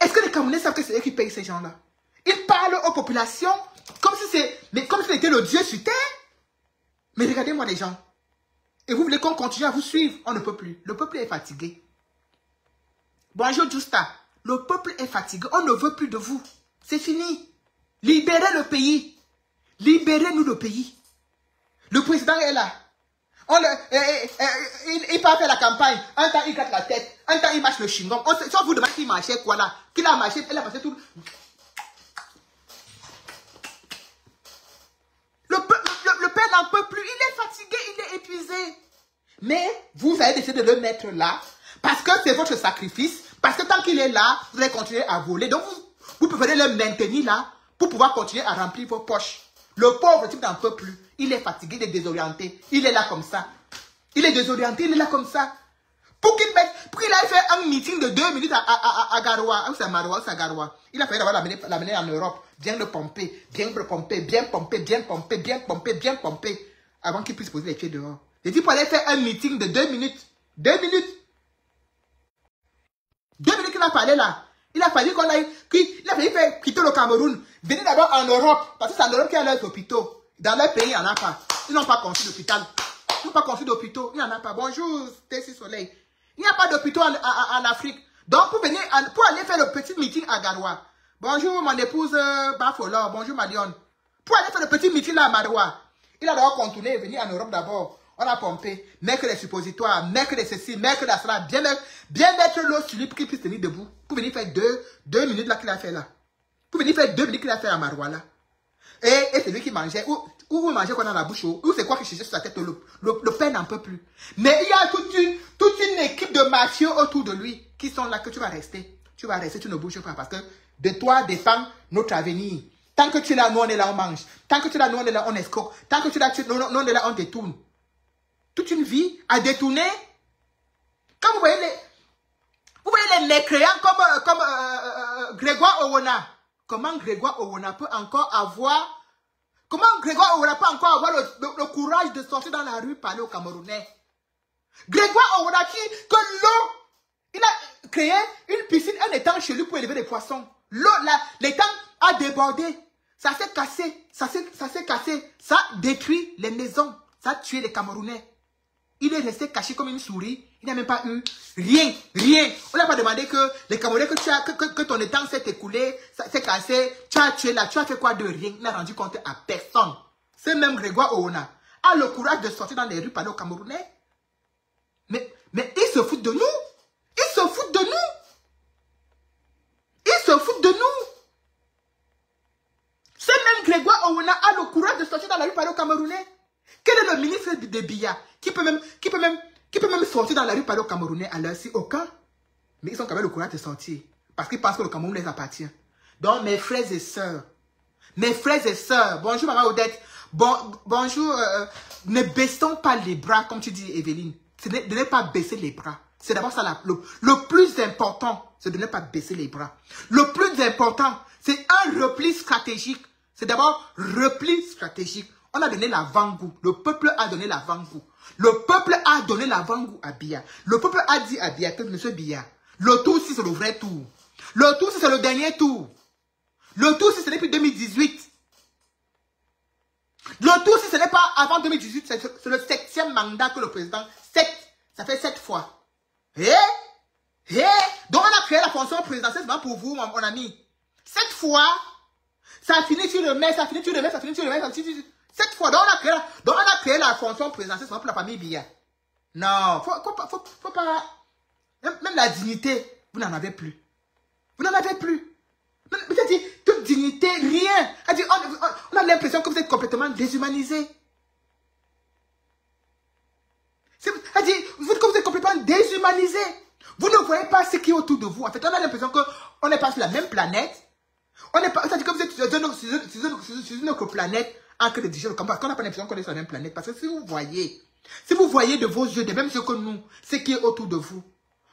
Est-ce que les Camerounais savent que c'est eux qui payent ces gens-là? Ils parlent aux populations comme si c'était le Dieu sur terre. Mais regardez-moi les gens. Et vous voulez qu'on continue à vous suivre? On ne peut plus. Le peuple est fatigué. Bonjour Justa. Le peuple est fatigué. On ne veut plus de vous. C'est fini. Libérez le pays. Libérez-nous le pays. Le président est là. Il part faire la campagne. Un temps, il gratte la tête. Un temps, il marche le chewing-gum. Si on vous demande qu'il marchait quoi là, qu'il a marché, il a passé tout. Le père n'en peut plus. Il est fatigué, il est épuisé. Mais vous avez décidé de le mettre là parce que c'est votre sacrifice. Parce que tant qu'il est là, vous allez continuer à voler. Donc, vous préférez le maintenir là pour pouvoir continuer à remplir vos poches. Le pauvre type n'en peut plus. Il est fatigué, il est désorienté. Il est là comme ça. Il est désorienté, il est là comme ça. Pour qu'il aille faire un meeting de 2 minutes à Garoua, ou c'est à Maroua, ou c'est à Garoua. Il a fallu d'abord l'amener en Europe. Bien le pomper, bien le pomper, bien pomper, bien pomper, bien pomper, bien pomper. Avant qu'il puisse poser les pieds dehors. J'ai dit pour aller faire un meeting de 2 minutes. 2 minutes. 2 minutes qu'il a parlé là. Il a fallu faire quitter le Cameroun. Venir d'abord en Europe. Parce que c'est en Europe qu'il y a leurs hôpitaux. Dans leur pays, il n'y en a pas. Ils n'ont pas construit d'hôpital. Ils n'ont pas construit d'hôpitaux. Il n'y en a pas. Bonjour, Tessie Soleil. Il n'y a pas d'hôpitaux en Afrique. Donc, pour aller faire le petit meeting à Garoua. Bonjour, mon épouse Bafolo. Bonjour, Malion. Pour aller faire le petit meeting là à Maroua. Il a d'abord contourné et venir en Europe d'abord. On a pompé, mettre les suppositoires, mettre les ceci, mettre la cela, bien mettre l'eau sur lui pour qu'il puisse tenir debout. Pour venir faire deux minutes là qu'il a fait là. Pour venir faire 2 minutes qu'il a fait à Maroua là. Et c'est lui qui mangeait, ou vous mangez quoi dans la bouche, ou c'est quoi qui cherchait sur sa tête, le père n'en peut plus. Mais il y a toute une équipe de mafieux autour de lui qui sont là que tu vas rester. Tu vas rester, tu ne bouges pas parce que de toi dépend notre avenir. Tant que tu es là, nous on est là, on mange. Tant que tu es là, nous on est là, on escroque. Tant que tu es là, nous on est là, on détourne. Toute une vie à détourner. Quand vous voyez les mécréants comme Grégoire Owona. Comment Grégoire Owona peut encore avoir... Comment Grégoire Owona peut encore avoir le courage de sortir dans la rue parler aux Camerounais? Grégoire Owona que l'eau... Il a créé une piscine, un étang chez lui pour élever les poissons. L'eau, l'étang a débordé. Ça s'est cassé. Ça s'est cassé. Ça détruit les maisons. Ça a tué les Camerounais. Il est resté caché comme une souris. Il n'a même pas eu rien. On n'a pas demandé que les Camerounais, que ton étang s'est écoulé, s'est cassé, tu as tué là, tu as fait quoi de rien. Il n'a rendu compte à personne. C'est même Grégoire Owona a le courage de sortir dans les rues parler aux Camerounais. Mais ils se foutent de nous. Ils se foutent de nous. Ils se foutent de nous. C'est même Grégoire Owona a le courage de sortir dans la rue parler aux Camerounais. Quel est le ministre de Biya qui peut même sortir dans la rue parler aux Camerounais à l'heure-ci? Aucun. Mais ils ont quand même le courage de sortir. Parce qu'ils pensent que le Cameroun les appartient. Donc, mes frères et sœurs, bonjour Maman Odette, bonjour, ne baissons pas les bras, comme tu dis, Evelyne. De ne pas baisser les bras. C'est d'abord ça, le plus important, c'est de ne pas baisser les bras. Le plus important, c'est un repli stratégique. C'est d'abord repli stratégique. On a donné l'avant-goût. Le peuple a donné l'avant-goût. Le peuple a donné l'avant-goût à Biya. Le peuple a dit à Biya que monsieur Biya, le tour si c'est le vrai tour. Le tour si c'est le dernier tour. Le tour si ce n'est plus 2018. Le tour si ce n'est pas avant 2018, c'est le 7e mandat que le président... 7, ça fait 7 fois. Donc on a créé la fonction présidentielle pour vous, mon ami. 7 fois, ça a fini sur le maire, ça a fini sur le maire, ça a fini sur le maire, ça a fini sur le maire. 7 fois, donc on a créé la fonction présidentielle pour la famille Biya. Non, faut pas... Même la dignité, vous n'en avez plus. Vous n'en avez plus. Mais dit, aucune dignité, rien. On a l'impression que vous êtes complètement déshumanisé. Vous êtes complètement déshumanisé. Vous ne voyez pas ce qui est autour de vous. En fait, on a l'impression qu'on n'est pas sur la même planète. C'est-à-dire que vous êtes sur une autre planète en train de digérer le combat. Parce qu'on n'a pas l'impression qu'on est sur la même planète. Parce que si vous voyez de vos yeux, de même ce que nous, ce qui est autour de vous,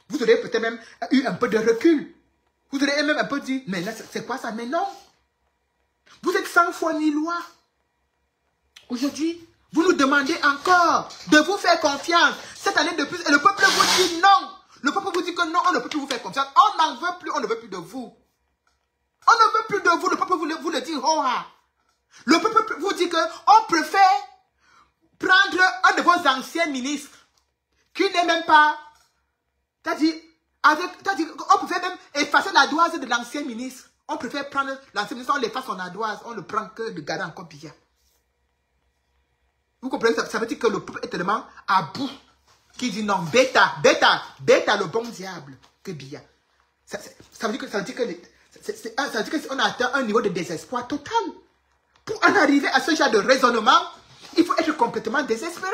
vous aurez peut-être même eu un peu de recul. Vous aurez même un peu dit, mais là, c'est quoi ça? Mais non. Vous êtes sans foi ni loi. Aujourd'hui, vous nous demandez encore de vous faire confiance. Cette année de plus, et le peuple vous dit non. Le peuple vous dit que non, on ne peut plus vous faire confiance. On n'en veut plus, on ne veut plus de vous. On ne veut plus de vous. Le peuple vous le dit, oh ah. Le peuple vous dit qu'on préfère prendre un de vos anciens ministres qui n'est même pas... on préfère même effacer la doise de l'ancien ministre. On préfère prendre l'ancien ministre, on l'efface son ardoise, on ne prend que de garder encore Biya. Vous comprenez, ça veut dire que le peuple est tellement à bout qu'il dit non, bêta, le bon diable que Biya. Ça veut dire qu'on a atteint un niveau de désespoir total. Pour en arriver à ce genre de raisonnement, il faut être complètement désespéré.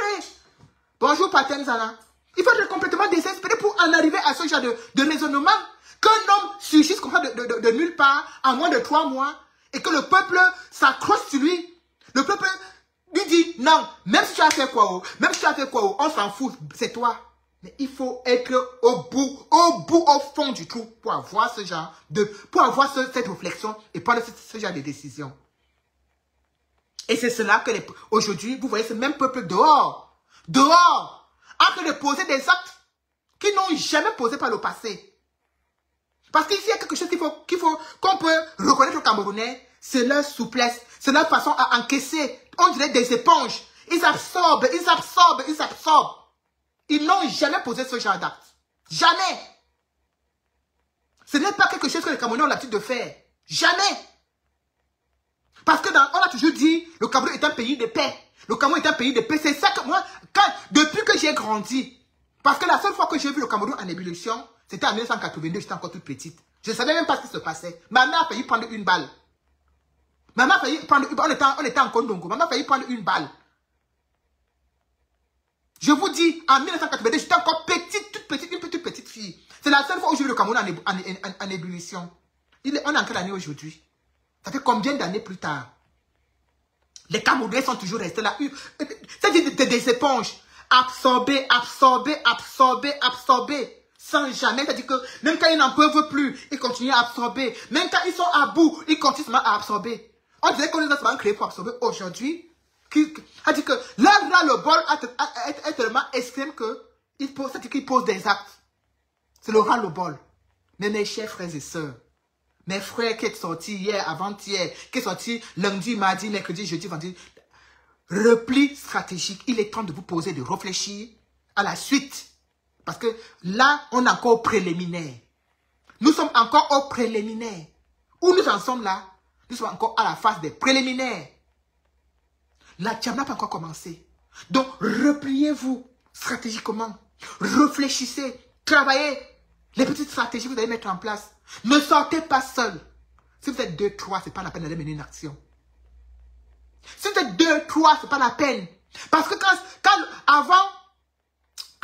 Bonjour Patenzana. Il faut être complètement désespéré pour en arriver à ce genre de raisonnement. Qu'un homme surgisse comme ça de nulle part en moins de 3 mois et que le peuple s'accroche sur lui. Le peuple lui dit non, même si tu as fait quoi, on s'en fout, c'est toi. Mais il faut être au fond du trou pour avoir ce genre cette réflexion et prendre ce genre de décision. Et c'est cela que aujourd'hui, vous voyez ce même peuple dehors, en train de poser des actes qu'ils n'ont jamais posés par le passé. Parce qu'ici, il y a quelque chose qu'on peut reconnaître aux Camerounais, c'est leur souplesse, c'est leur façon à encaisser. On dirait des éponges. Ils absorbent. Ils n'ont jamais posé ce genre d'acte. Jamais. Ce n'est pas quelque chose que les Camerounais ont l'habitude de faire. Jamais. Parce que on a toujours dit, le Cameroun est un pays de paix. Le Cameroun est un pays de paix. C'est ça que moi, depuis que j'ai grandi, parce que la seule fois que j'ai vu le Cameroun en ébullition, c'était en 1982, j'étais encore toute petite. Je ne savais même pas ce qui se passait. Ma mère a failli prendre une balle. On était en Kondongo. Ma mère a failli prendre une balle. Je vous dis, en 1982, j'étais encore petite, toute petite fille. C'est la seule fois où j'ai vu le Cameroun en ébullition. On est en quelle année aujourd'hui? Ça fait combien d'années plus tard? Les Camerounais sont toujours restés là. C'est des éponges. Absorbés. Sans jamais. C'est-à-dire que même quand ils n'en peuvent plus, ils continuent à absorber. Même quand ils sont à bout, ils continuent à absorber. On dirait qu'on les a créés pour absorber. Aujourd'hui, c'est-à-dire que là, le bol est tellement extrême qu'il pose des actes. C'est le ras-le-bol. Mais mes chers frères et sœurs, mes frères qui sont sortis hier, avant-hier, qui sont sortis lundi, mardi, mercredi, jeudi, vendredi, repli stratégique. Il est temps de vous poser, de réfléchir à la suite. Parce que là, on est encore au préliminaire. Nous sommes encore au préliminaire. Où nous en sommes là? Nous sommes encore à la phase des préliminaires. La Tcham n'a pas encore commencé. Donc, repliez-vous stratégiquement. Réfléchissez. Travaillez. Les petites stratégies que vous allez mettre en place. Ne sortez pas seul. Si vous êtes 2, 3, ce n'est pas la peine d'aller mener une action. Si vous êtes 2, 3, ce n'est pas la peine. Parce que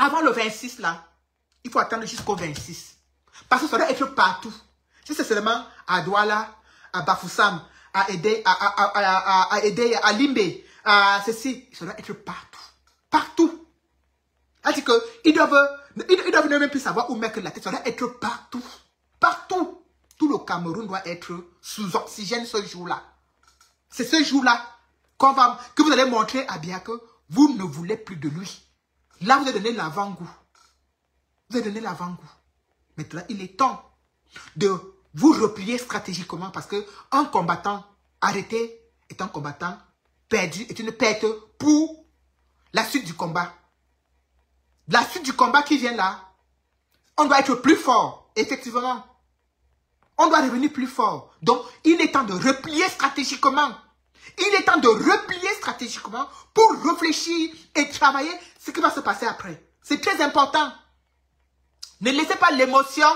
avant le 26 là, il faut attendre jusqu'au 26. Parce que ça doit être partout. Si c'est seulement à Douala, à Bafoussam, à Ede, à Limbe, à ceci, ça doit être partout. Partout. C'est-à-dire qu'ils doivent même plus savoir où mettre la tête. Ça doit être partout. Partout. Tout le Cameroun doit être sous oxygène ce jour-là. C'est ce jour-là que vous allez montrer à Biya que vous ne voulez plus de lui. Là, vous avez donné l'avant-goût. Vous avez donné l'avant-goût. Maintenant, il est temps de vous replier stratégiquement parce qu'un combattant arrêté est un combattant perdu, est une perte pour la suite du combat. La suite du combat qui vient là, on doit être plus fort, effectivement. On doit revenir plus fort. Donc, il est temps de replier stratégiquement. Il est temps de replier stratégiquement pour réfléchir et travailler ce qui va se passer après. C'est très important. Ne laissez pas l'émotion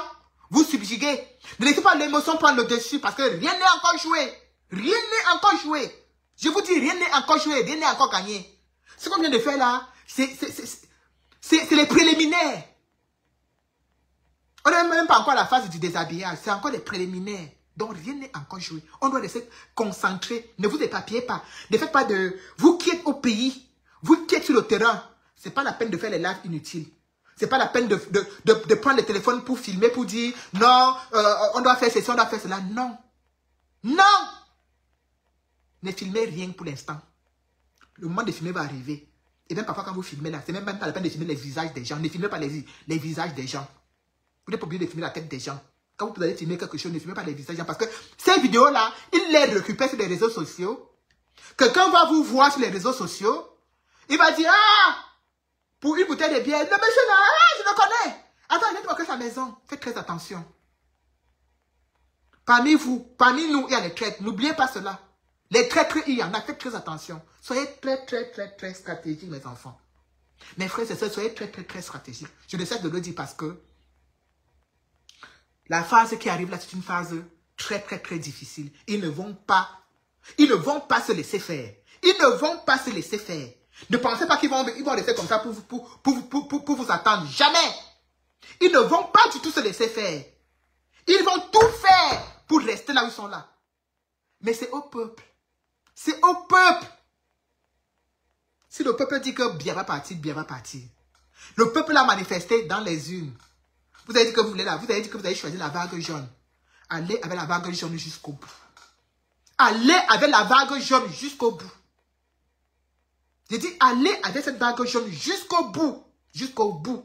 Vous subjuguez. Ne laissez pas l'émotion prendre le dessus parce que rien n'est encore joué. Rien n'est encore joué. Je vous dis, rien n'est encore joué, rien n'est encore gagné. Ce qu'on vient de faire là, c'est les préliminaires. On n'est même pas encore à la phase du déshabillage. C'est encore les préliminaires. Donc rien n'est encore joué. On doit rester concentré. Ne vous éparpillez pas. Ne faites pas de... Vous qui êtes au pays, vous qui êtes sur le terrain, ce n'est pas la peine de faire les lives inutiles. Ce n'est pas la peine de prendre le téléphone pour filmer, pour dire non, on doit faire ceci, on doit faire cela. Non. Non. Ne filmez rien pour l'instant. Le moment de filmer va arriver. Et même parfois quand vous filmez là, ce n'est même pas la peine de filmer les visages des gens. Ne filmez pas les visages des gens. Vous n'êtes pas obligé de filmer la tête des gens. Quand vous allez filmer quelque chose, ne filmez pas les visages des gens. Parce que ces vidéos-là, ils les récupèrent sur les réseaux sociaux. Quelqu'un va vous voir sur les réseaux sociaux. Il va dire, ah, pour une bouteille de bière, le monsieur là, ah, je le connais. Attends, il vient de moquer sa maison. Faites très attention. Parmi vous, parmi nous, il y a les traîtres. N'oubliez pas cela. Les traîtres, il y en a. Faites très attention. Soyez très stratégiques, mes enfants. Mes frères et sœurs, soyez très stratégiques. Je ne cesse de le dire parce que la phase qui arrive là, c'est une phase très difficile. Ils ne vont pas se laisser faire. Ils ne vont pas se laisser faire. Ne pensez pas qu'ils vont rester comme ça pour vous attendre. Jamais. Ils ne vont pas du tout se laisser faire. Ils vont tout faire pour rester là où ils sont là. Mais c'est au peuple. C'est au peuple. Si le peuple dit que bien va partir, bien va partir. Le peuple a manifesté dans les urnes. Vous avez dit que vous voulez là. Vous avez dit que vous avez choisi la vague jaune. Allez avec la vague jaune jusqu'au bout. Allez avec la vague jaune jusqu'au bout. J'ai dit allez avec cette vague jaune jusqu'au bout. Jusqu'au bout.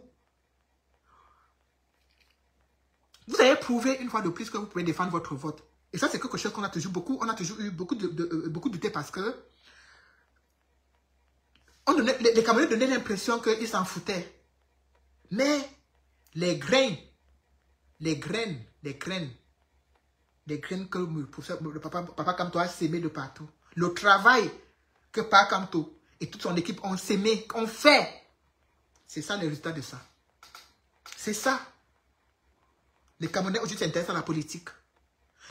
Vous avez prouvé une fois de plus que vous pouvez défendre votre vote. Et ça, c'est quelque chose qu'on a toujours beaucoup. On a toujours eu beaucoup douté parce que les Camerounais donnaient l'impression qu'ils s'en foutaient. Mais les graines que le papa Kamto a sémé de partout. Le travail que Papa Kamto et toute son équipe ont sémé, ont fait. C'est ça le résultat de ça. C'est ça. Les Camerounais aujourd'hui s'intéressent à la politique.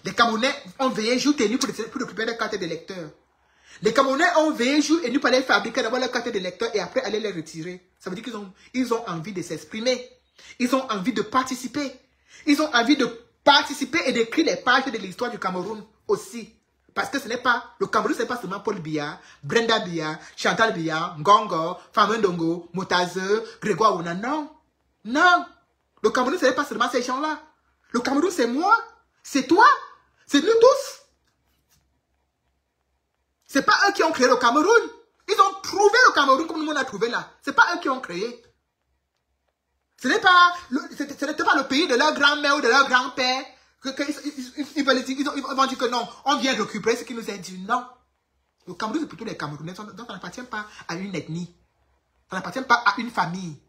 Les Camerounais ont veillé jour et nuit pour récupérer des cartes d'électeurs. Les Camerounais ont veillé jour et nuit pour aller fabriquer d'abord leurs cartes d'électeurs et après aller les retirer. Ça veut dire qu'ils ont envie de s'exprimer. Ils ont envie de participer. Ils ont envie de participer et d'écrire les pages de l'histoire du Cameroun aussi. Parce que ce n'est pas, le Cameroun, ce n'est pas seulement Paul Biya, Brenda Biya, Chantal Biya, Ngongo, Famendongo, Motaze, Grégoire Ouna. Non. Non. Le Cameroun, ce n'est pas seulement ces gens-là. Le Cameroun, c'est moi. C'est toi. C'est nous tous. Ce n'est pas eux qui ont créé le Cameroun. Ils ont trouvé le Cameroun comme nous on a trouvé là. Ce n'est pas eux qui ont créé. Ce n'était pas le pays de leur grand-mère ou de leur grand-père. Ils vont dire que non, on vient récupérer ce qui nous est dit. Non. Le Cameroun, c'est plutôt les Camerounais. Donc, ça n'appartient pas à une ethnie. Ça n'appartient pas à une famille.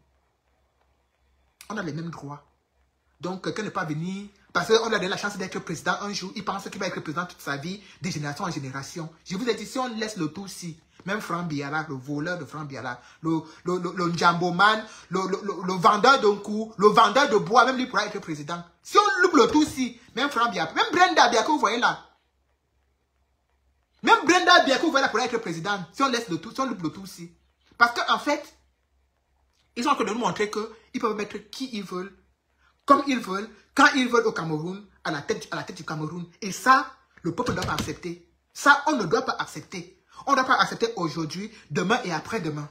On a les mêmes droits. Donc, quelqu'un n'est pas venu, parce qu'on a donné la chance d'être président un jour, il pense qu'il va être président toute sa vie, de génération en génération. Je vous ai dit, si on laisse le tout ci, même Franck Biala, le voleur de Franck Biala, le Njamboman, le vendeur d'un coup, le vendeur de bois, même lui pourra être président. Si on loupe le tout ci, même Franck Biala, même Brenda Biala que vous voyez là, même Brenda Biala que vous voyez là pourra être président, si on laisse le tout, si on loupe le tout ci. Parce qu'en fait, ils ont en train de nous montrer qu'ils peuvent mettre qui ils veulent, comme ils veulent, quand ils veulent au Cameroun, à la tête du Cameroun. Et ça, le peuple ne doit pas accepter. Ça, on ne doit pas accepter. On ne doit pas accepter aujourd'hui, demain et après-demain.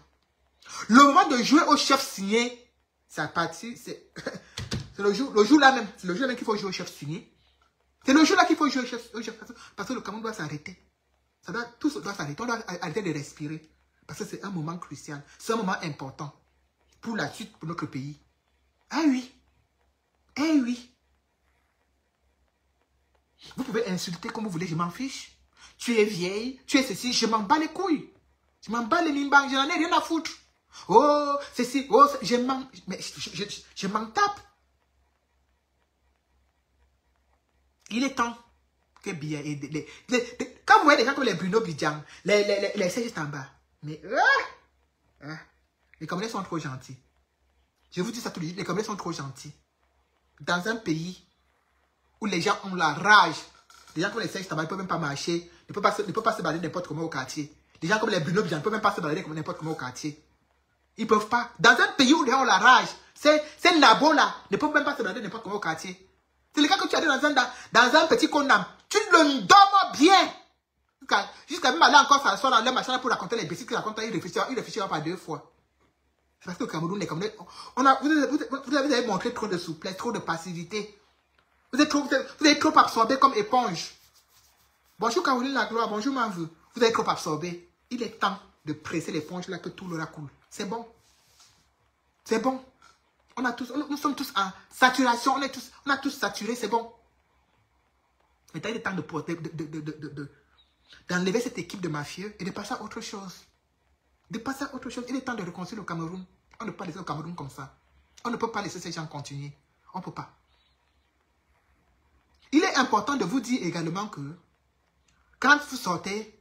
Le moment de jouer au chef signé, c'est à partir, c'est le jour là même. C'est le jour là même qu'il faut jouer au chef signé. C'est le jour là qu'il faut jouer au chef parce que le Cameroun doit s'arrêter. Tout doit s'arrêter. On doit arrêter de respirer. Parce que c'est un moment crucial. C'est un moment important pour la suite, pour notre pays. Ah oui. Eh oui. Vous pouvez insulter comme vous voulez, je m'en fiche. Tu es vieille, tu es ceci, je m'en bats les couilles. Je m'en bats les limbang, je n'en ai rien à foutre. Oh, ceci, oh, je m'en tape. Il est temps que bien. Quand vous voyez des gens comme les Bruno Bidjan, les juste en bas. Mais les Camerounais sont trop gentils. Je vous dis ça tous les jours, les Camerounais sont trop gentils. Dans un pays où les gens ont la rage. Les gens comme les Serge Tabac ne peuvent même pas marcher, ne peuvent pas se balader n'importe comment au quartier. Les gens comme les Bruno Bijan ne peuvent même pas se balader n'importe comment au quartier. Ils ne peuvent pas. Dans un pays où les gens ont la rage, ces nabos là ne peuvent même pas se balader n'importe comment au quartier. C'est le cas que tu as dit dans un petit condam. Tu le dormes bien. Jusqu'à même aller encore s'asseoir dans leur machin pour raconter les bêtises qu'il raconte, il réfléchira pas 2 fois. C'est parce que au Cameroun, les Camerounais, vous avez montré trop de souplesse, trop de passivité. Vous êtes trop absorbé comme éponge. Bonjour Caroline la gloire, bonjour Manvou. Vous êtes trop absorbé. Il est temps de presser l'éponge là que tout l'aura coule. C'est bon. C'est bon. Nous sommes tous en saturation, on a tous saturé, c'est bon. Maintenant, il est temps d'enlever cette équipe de mafieux et de passer à autre chose. Il est temps de reconstruire le Cameroun. On ne peut pas laisser le Cameroun comme ça. On ne peut pas laisser ces gens continuer. On ne peut pas. Il est important de vous dire également que quand vous sortez,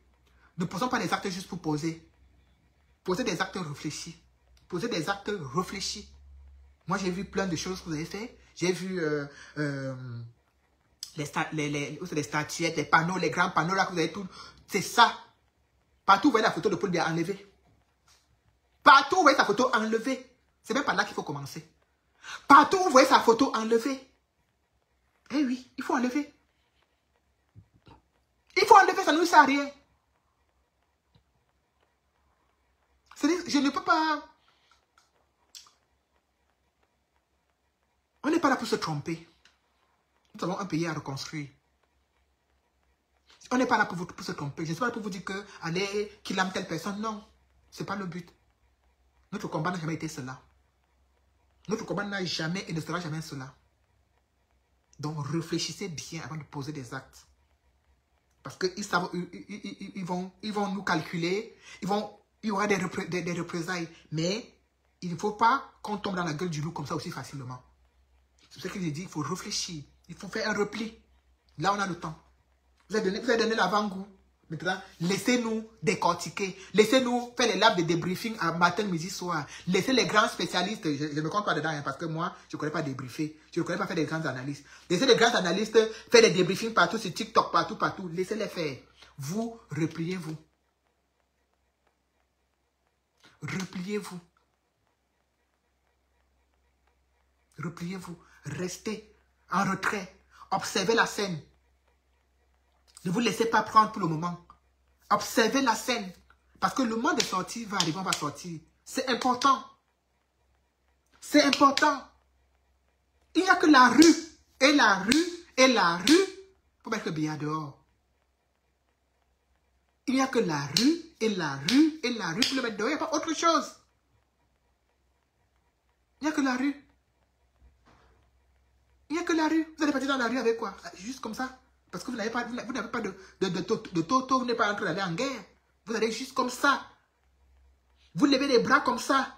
ne posons pas des actes juste pour poser. Posez des actes réfléchis. Posez des actes réfléchis. Moi, j'ai vu plein de choses que vous avez fait. J'ai vu les statuettes, les panneaux, les grands panneaux là que vous avez tout. C'est ça. Partout, vous voyez la photo de Paul Biya enlevée. Partout, vous voyez sa photo enlevée. C'est même pas là qu'il faut commencer. Partout, vous voyez sa photo enlevée. Eh oui, il faut enlever. Il faut enlever, ça ne nous sert à rien. Je ne peux pas... On n'est pas là pour se tromper. Nous avons un pays à reconstruire. On n'est pas là pour se tromper. Je ne suis pas là pour vous dire que allez, qu'il aime telle personne. Non, ce n'est pas le but. Notre combat n'a jamais été cela. Notre combat n'a jamais et ne sera jamais cela. Donc réfléchissez bien avant de poser des actes. Parce qu'ils vont nous calculer. Il y aura des représailles. Mais il ne faut pas qu'on tombe dans la gueule du loup comme ça aussi facilement. C'est ce que j'ai dit, il faut réfléchir. Il faut faire un repli. Là, on a le temps. Vous avez donné l'avant-goût. Maintenant, laissez-nous décortiquer. Laissez-nous faire les labs de débriefing à matin, midi, soir. Laissez les grands spécialistes. Je ne me compte pas dedans, hein, parce que moi, je ne connais pas débriefer. Je ne connais pas faire des grandes analyses. Laissez les grands analystes faire des débriefings partout sur TikTok, partout. Laissez-les faire. Vous, repliez-vous. Repliez-vous. Repliez-vous. Restez en retrait. Observez la scène. Ne vous laissez pas prendre pour le moment. Observez la scène. Parce que le moment de sortir va arriver, on va sortir. C'est important. C'est important. Il n'y a que la rue. Et la rue. Et la rue. Il faut mettre le billet dehors. Il n'y a que la rue. Et la rue. Et la rue. Pour le mettre dehors. Il n'y a pas autre chose. Il n'y a que la rue. Il n'y a que la rue. Vous allez partir dans la rue avec quoi? Juste comme ça. Parce que vous n'avez pas de toto, vous n'êtes pas en train d'aller en guerre. Vous allez juste comme ça. Vous levez les bras comme ça.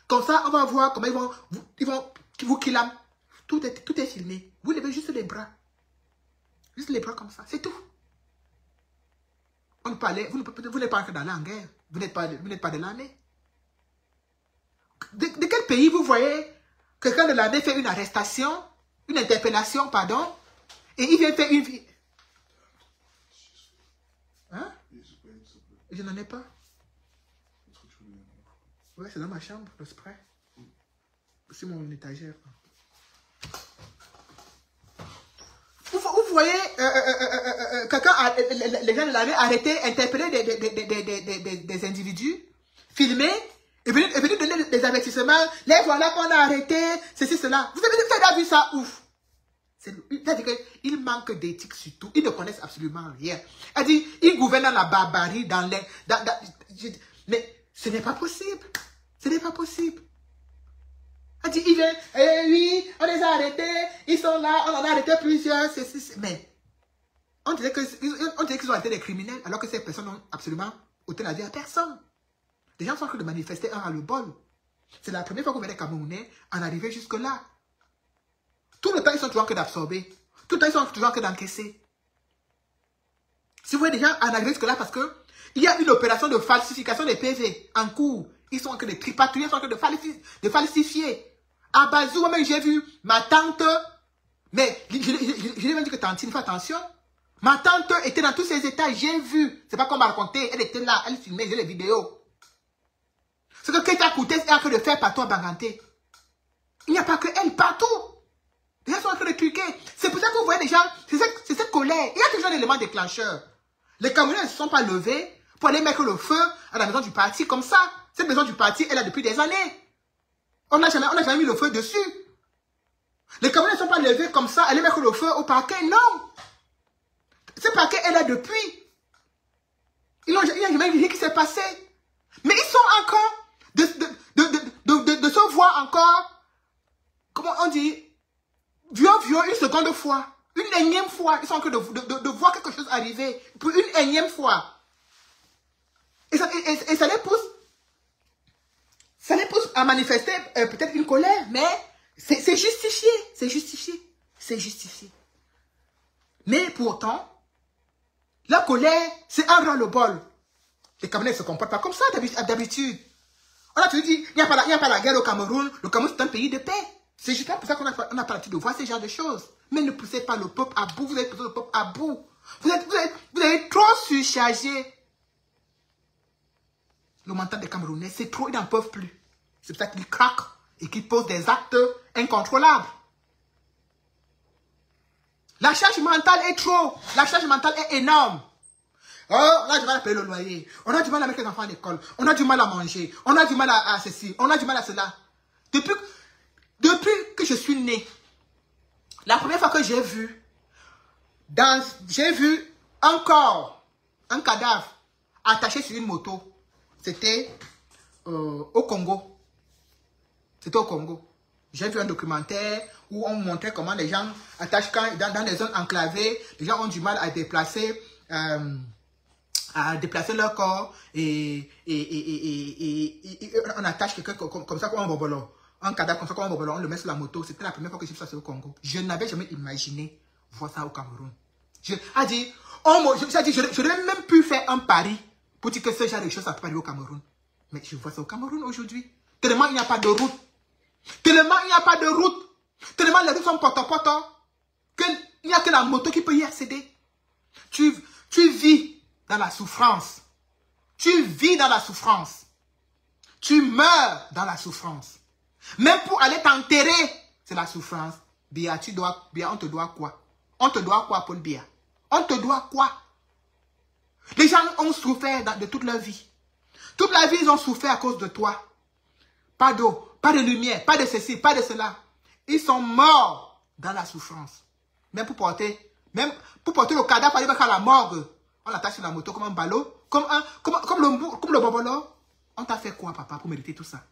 Comme ça, on va voir comment ils vont vous killer. Tout est filmé. Vous levez juste les bras. Juste les bras comme ça. C'est tout. On peut aller, vous n'êtes pas en train d'aller en guerre. Vous n'êtes pas de l'armée. De quel pays vous voyez quelqu'un de l'armée fait une arrestation, une interpellation, pardon, et il vient faire une vie. Hein? Je n'en ai pas. Ouais, c'est dans ma chambre, le spray. C'est mon étagère. Vous voyez, quelqu'un, les gens de l'armée arrêté, interpellé des individus, filmé, et venu donner des avertissements. Les voilà qu'on a arrêté, ceci, cela. Vous avez vu ça, ouf. C'est-à-dire qu'il manque d'éthique surtout. Ils ne connaissent absolument rien. Elle dit, ils gouvernent dans la barbarie, mais ce n'est pas possible. Ce n'est pas possible. Elle dit, ils viennent, oui, on les a arrêtés, ils sont là, on en a arrêté plusieurs, mais on dirait qu'ils ont arrêté des criminels, alors que ces personnes n'ont absolument ôté la vie à personne. Les gens sont en train de manifester un ras-le-bol. C'est la première fois qu'on verrait les Camerounais en arriver jusque-là. Tout le temps, ils sont toujours en train d'absorber. Tout le temps, ils sont toujours en train d'encaisser. Si vous voyez des gens en arriver jusque-là, parce que il y a une opération de falsification des PV en cours. Ils sont en train de tripatouiller, ils sont en train de falsifier. À Bazou, moi-même, j'ai vu ma tante Mais je lui ai même dit que Tantine, fais attention. Ma tante était dans tous ces états, j'ai vu. C'est pas qu'on m'a raconté, elle était là, elle filmait, j'ai les vidéos. Ce que Keita Koutes est en train de faire partout à Banganté. Il n'y a pas que elle, partout. Les gens sont en train de truquer. C'est pour ça que vous voyez des gens, c'est cette colère. Il y a toujours un élément déclencheur. Les Camerounais ne se sont pas levés pour aller mettre le feu à la maison du parti comme ça. Cette maison du parti est là depuis des années. On n'a jamais mis le feu dessus. Les Camerounais ne sont pas levés comme ça, aller mettre le feu au parquet. Non. Ce parquet est là depuis. Il n'y a jamais rien qui s'est passé. Mais ils sont encore de se voir encore, comment on dit, vieux, une seconde fois, une énième fois. Ils sont en train de voir quelque chose arriver pour une énième fois. Et ça les pousse. Ça les pousse à manifester peut-être une colère, mais c'est justifié. C'est justifié. C'est justifié. Mais pourtant, la colère, c'est un ras-le-bol. Les Camerounais ne se comportent pas comme ça d'habitude. On a toujours dit, il n'y a pas la guerre au Cameroun. Le Cameroun, c'est un pays de paix. C'est juste pour ça qu'on n'a pas l'habitude de voir ce genre de choses. Mais ne poussez pas le peuple à bout. Vous avez poussé le peuple à bout. Vous avez trop surchargé le mental des Camerounais. C'est trop, ils n'en peuvent plus. C'est pour ça qu'ils craquent et qu'ils posent des actes incontrôlables. La charge mentale est trop. La charge mentale est énorme. Oh, on a du mal à payer le loyer. On a du mal à mettre les enfants à l'école. On a du mal à manger. On a du mal à ceci. On a du mal à cela. Depuis que je suis né, la première fois que j'ai vu un corps, un cadavre attaché sur une moto, c'était au Congo. C'était au Congo. J'ai vu un documentaire où on montrait comment les gens attachent dans les zones enclavées, les gens ont du mal à déplacer leur corps et on attache quelqu'un comme ça comme un bobolo. Un cadavre comme ça comme un bobolo, on le met sur la moto. C'était la première fois que j'ai vu ça au Congo. Je n'avais jamais imaginé voir ça au Cameroun. Je n'aurais même pu faire un pari pour dire que ce genre de choses ça peut arriver au Cameroun. Mais je vois ça au Cameroun aujourd'hui. Tellement il n'y a pas de route. Tellement il n'y a pas de route. Tellement les routes sont poto-poto. Il n'y a que la moto qui peut y accéder. Tu vis dans la souffrance. Tu vis dans la souffrance. Tu meurs dans la souffrance. Même pour aller t'enterrer, c'est la souffrance. Bia, on te doit quoi? On te doit quoi, Paul Bia? On te doit quoi? Les gens ont souffert de toute leur vie. Toute la vie, ils ont souffert à cause de toi. Pas d'eau, pas de lumière, pas de ceci, pas de cela. Ils sont morts dans la souffrance. Même pour porter le cadavre, aller à la morgue. On l'attache sur la moto comme un ballot, comme le bobolo. On t'a fait quoi, papa, pour mériter tout ça?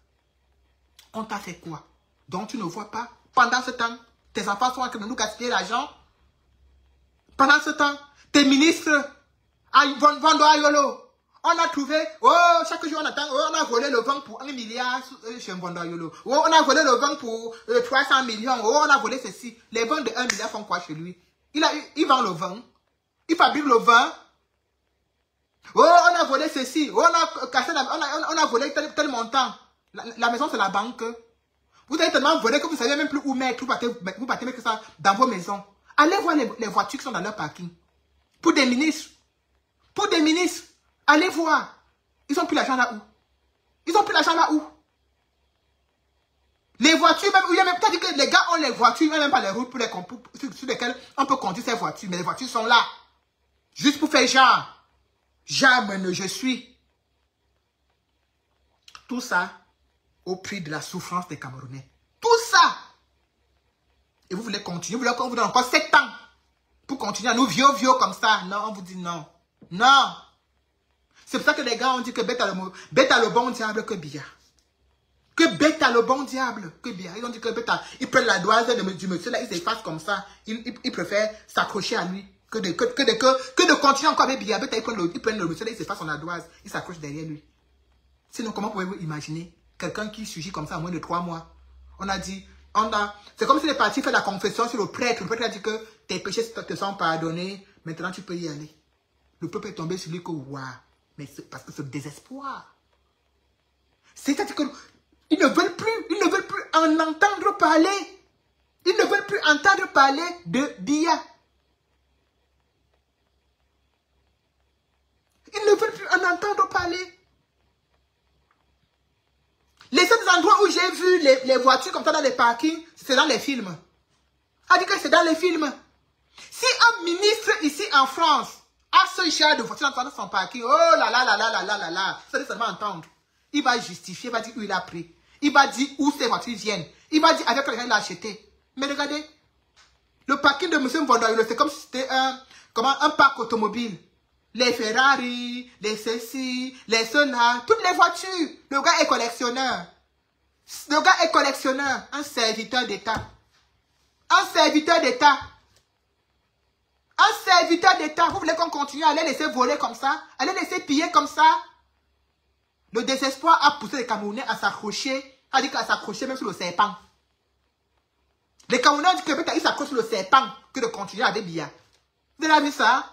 On t'a fait quoi? Donc tu ne vois pas. Pendant ce temps, tes enfants sont en train de nous gaspiller l'argent. Pendant ce temps, tes ministres, Vando Ayolo, on a trouvé, oh, chaque jour on attend, oh, on a volé le vin pour 1 milliard chez Vando Ayolo. Oh, on a volé le vin pour 300 millions. Oh, on a volé ceci. Les vins de 1 milliard font quoi chez lui? Il vend le vin. Il fabrique le vin. Oh, on a volé ceci. Oh, on a volé tel montant. La maison, c'est la banque. Vous avez tellement volé que vous ne savez même plus où mettre. Vous battez mettre ça dans vos maisons. Allez voir les voitures qui sont dans leur parking. Pour des ministres. Pour des ministres. Allez voir. Ils ont pris l'argent là où? Ils ont pris l'argent là où? Les voitures, même, il y a même pas dit que les gars ont les voitures, même pas les routes sur lesquelles on peut conduire ces voitures. Mais les voitures sont là. Juste pour faire genre. Jamais je suis. Tout ça au prix de la souffrance des Camerounais. Tout ça. Et vous voulez continuer. Vous voulez qu'on vous donne encore 7 ans pour continuer à nous vieux comme ça. Non, on vous dit non. Non. C'est pour ça que les gars ont dit que bête à le bon diable que Bia. Que bête à le bon diable que Bia. Ils ont dit que bête à... Ils prennent la doise du monsieur là, ils s'effacent comme ça. Ils préfèrent s'accrocher à lui. Que de continuer encore avec Bia. Bête à, ils prennent le monsieur là, ils s'effacent son ardoise. Ils s'accrochent derrière lui. Sinon, comment pouvez-vous imaginer quelqu'un qui surgit comme ça en moins de 3 mois? On a dit, c'est comme si les partis font la confession sur le prêtre. Le prêtre a dit que tes péchés te sont pardonnés. Maintenant, tu peux y aller. Le peuple est tombé sur lui que, waouh. Mais c'est parce que c'est le désespoir. C'est-à-dire qu'ils ne veulent plus en entendre parler. Ils ne veulent veulent plus entendre parler de Biya. Ils ne veulent plus en entendre parler. Les seuls endroits où j'ai vu les voitures comme ça dans les parkings, c'est dans les films. On dit que c'est dans les films. Si un ministre ici en France a ce genre de voiture dans son parking, oh là là là là là là là là, ça doit seulement entendre. Il va justifier, il va dire où il a pris. Il va dire où ces voitures viennent. Il va dire avec quel gens il a acheté. Mais regardez, le parking de M. Mvondoyolo, c'est comme si c'était un parc automobile. Les Ferrari, les ceci, les cela, toutes les voitures. Le gars est collectionneur. Le gars est collectionneur, un serviteur d'État. Un serviteur d'État. Un serviteur d'État. Vous voulez qu'on continue à les laisser voler comme ça? À les laisser piller comme ça? Le désespoir a poussé les Camerounais à s'accrocher. A dit qu'à s'accrocher même sur le serpent. Les Camerounais ont dit qu'ils s'accrochent sur le serpent que de continuer avec Biya. Vous avez vu ça?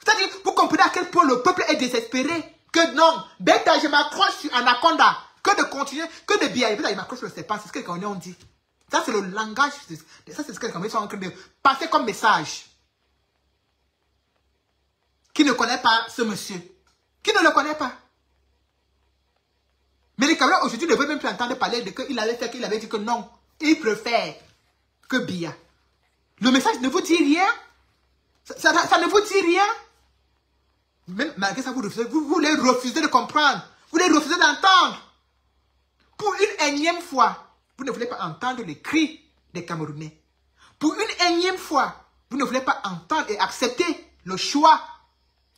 C'est-à-dire, vous comprenez à quel point le peuple est désespéré. Que non, bêta, je m'accroche sur Anaconda. Que de continuer, que de Biya. Je m'accroche sur le serpent. C'est ce que les Camerounais ont dit. Ça, c'est le langage. Ça, c'est ce que les Camerounais sont en train de passer comme message. Qui ne connaît pas ce monsieur? Qui ne le connaît pas? Mais les Camerounais aujourd'hui ne veulent même plus entendre parler de qu'il avait fait, qu'il avait dit que non. Il préfère que Biya. Le message ne vous dit rien? Ça ne vous dit rien? Même malgré ça, vous voulez refuser de comprendre. Vous voulez refuser d'entendre. Pour une énième fois, vous ne voulez pas entendre les cris des Camerounais. Pour une énième fois, vous ne voulez pas entendre et accepter le choix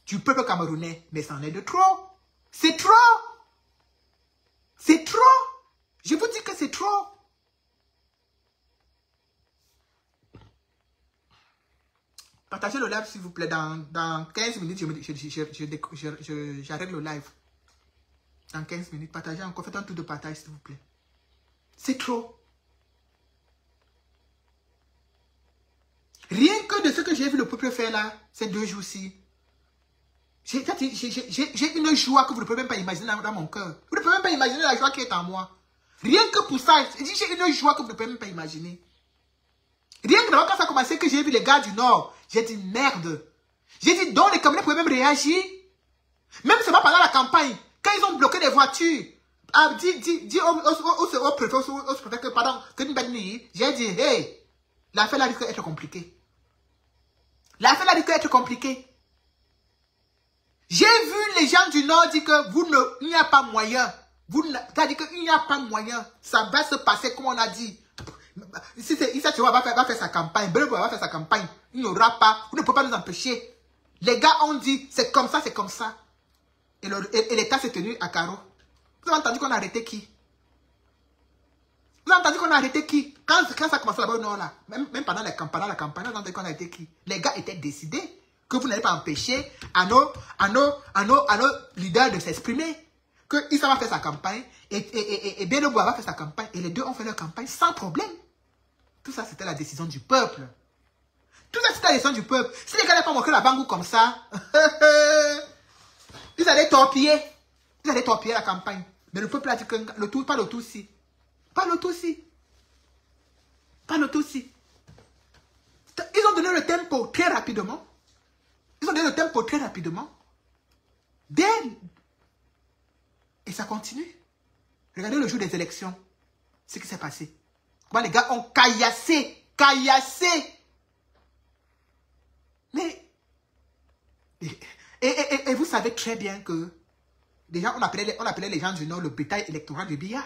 du peuple camerounais. Mais c'en est de trop. C'est trop. C'est trop. Je vous dis que c'est trop. Partagez le live s'il vous plaît. Dans 15 minutes, j'arrête le live. Dans 15 minutes, partagez encore. Faites un tour de partage s'il vous plaît. C'est trop. Rien que de ce que j'ai vu le peuple faire là, ces 2 jours-ci, j'ai une joie que vous ne pouvez même pas imaginer dans mon cœur. Vous ne pouvez même pas imaginer la joie qui est en moi. Rien que pour ça, j'ai une joie que vous ne pouvez même pas imaginer. Rien que quand ça a commencé, que j'ai vu les gars du Nord, j'ai dit merde. J'ai dit donc les Camerounais pouvaient même réagir. Même seulement pendant la campagne, quand ils ont bloqué les voitures, dis au préfet que, pardon, j'ai dit, hey, l'affaire là risque d'être compliquée. L'affaire là risque d'être compliquée. J'ai vu les gens du Nord dire que il n'y a pas moyen. C'est-à-dire qu'il n'y a pas moyen. Ça va se passer comme on a dit. Si Issa Diop va faire sa campagne, Bello va faire sa campagne, il n'y aura pas, vous ne pouvez pas nous empêcher. Les gars ont dit, c'est comme ça, c'est comme ça. Et l'État s'est tenu à carreau. Vous avez entendu qu'on a arrêté qui? Vous avez entendu qu'on a arrêté qui? Quand ça a commencé là-bas au Nord, là, même pendant la campagne, vous avez entendu qu'on a arrêté qui? Les gars étaient décidés que vous n'allez pas empêcher à nos leaders de s'exprimer. Que Issa va faire sa campagne et Bello va faire sa campagne. Et les deux ont fait leur campagne sans problème. Tout ça, c'était la décision du peuple. Tout ça, c'était la décision du peuple. Si les gars n'avaient pas montré la bangou comme ça, ils allaient torpiller. Ils allaient torpiller la campagne. Mais le peuple a dit que pas le Tutsi. Pas le Tutsi. Pas le Tutsi. Ils ont donné le tempo très rapidement. Ils ont donné le tempo très rapidement. Et ça continue. Regardez le jour des élections. Ce qui s'est passé. Comment les gars ont caillassé. Mais, et vous savez très bien que, déjà, on appelait les gens du Nord le bétail électoral de Biya.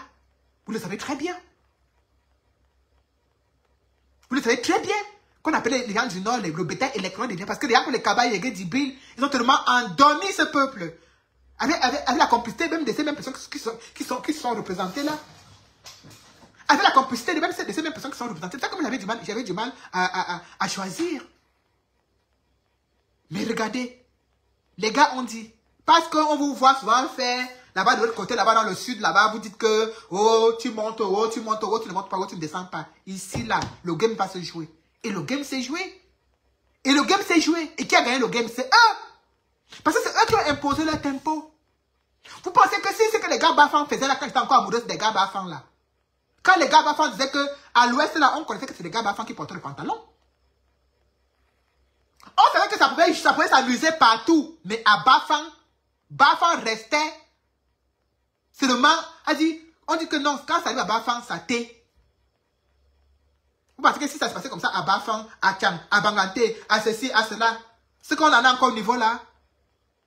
Vous le savez très bien. Vous le savez très bien qu'on appelait les gens du Nord le bétail électoral de Biya. Parce que les gens pour les Kabaye et les Djibril, ils ont tellement endormi ce peuple. Avec la complicité même de ces mêmes personnes qui sont représentées là. Avec la complicité de ces mêmes personnes qui sont représentées. C'est comme j'avais du mal à choisir. Mais regardez, les gars ont dit, parce qu'on vous voit souvent faire, là-bas de l'autre côté, là-bas dans le sud, là-bas, vous dites que, oh, tu montes, oh, tu ne montes pas, oh, tu ne descends pas. Ici, là, le game va se jouer. Et le game s'est joué. Et qui a gagné le game? C'est eux. Parce que c'est eux qui ont imposé leur tempo. Vous pensez que si c'est que les gars Bafang faisaient là quand j'étais encore amoureuse des gars Bafang là, Quand les gars Bafang disaient qu'à l'ouest, là, on connaissait que c'est les gars Bafang qui portaient le pantalon. On savait que ça pouvait s'amuser partout. Mais à Bafang, Bafang restait seulement, on dit que non, quand ça arrive à Bafang, ça tait. Parce que si ça se passait comme ça à Bafang, à Tchang, à Banganté, à ceci, à cela, ce qu'on en a encore au niveau là,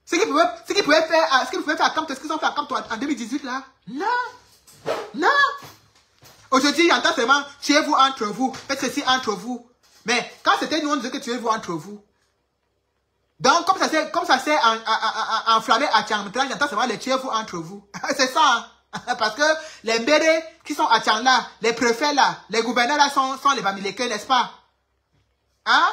ce qu'ils pouvaient faire à Kamto, ce qu'ils ont fait à Kamto en 2018 là, non, non. Aujourd'hui, j'entends seulement, tuez-vous entre vous, faites ceci entre vous. Mais quand c'était nous, on disait que tuez-vous entre vous. Donc, comme ça s'est enflammé à Tchang, maintenant j'entends seulement les tuez-vous entre vous. C'est ça, hein? Parce que les mbérés qui sont à Tchang là, les préfets là, les gouverneurs là sont les Bamileke, n'est-ce pas? Hein?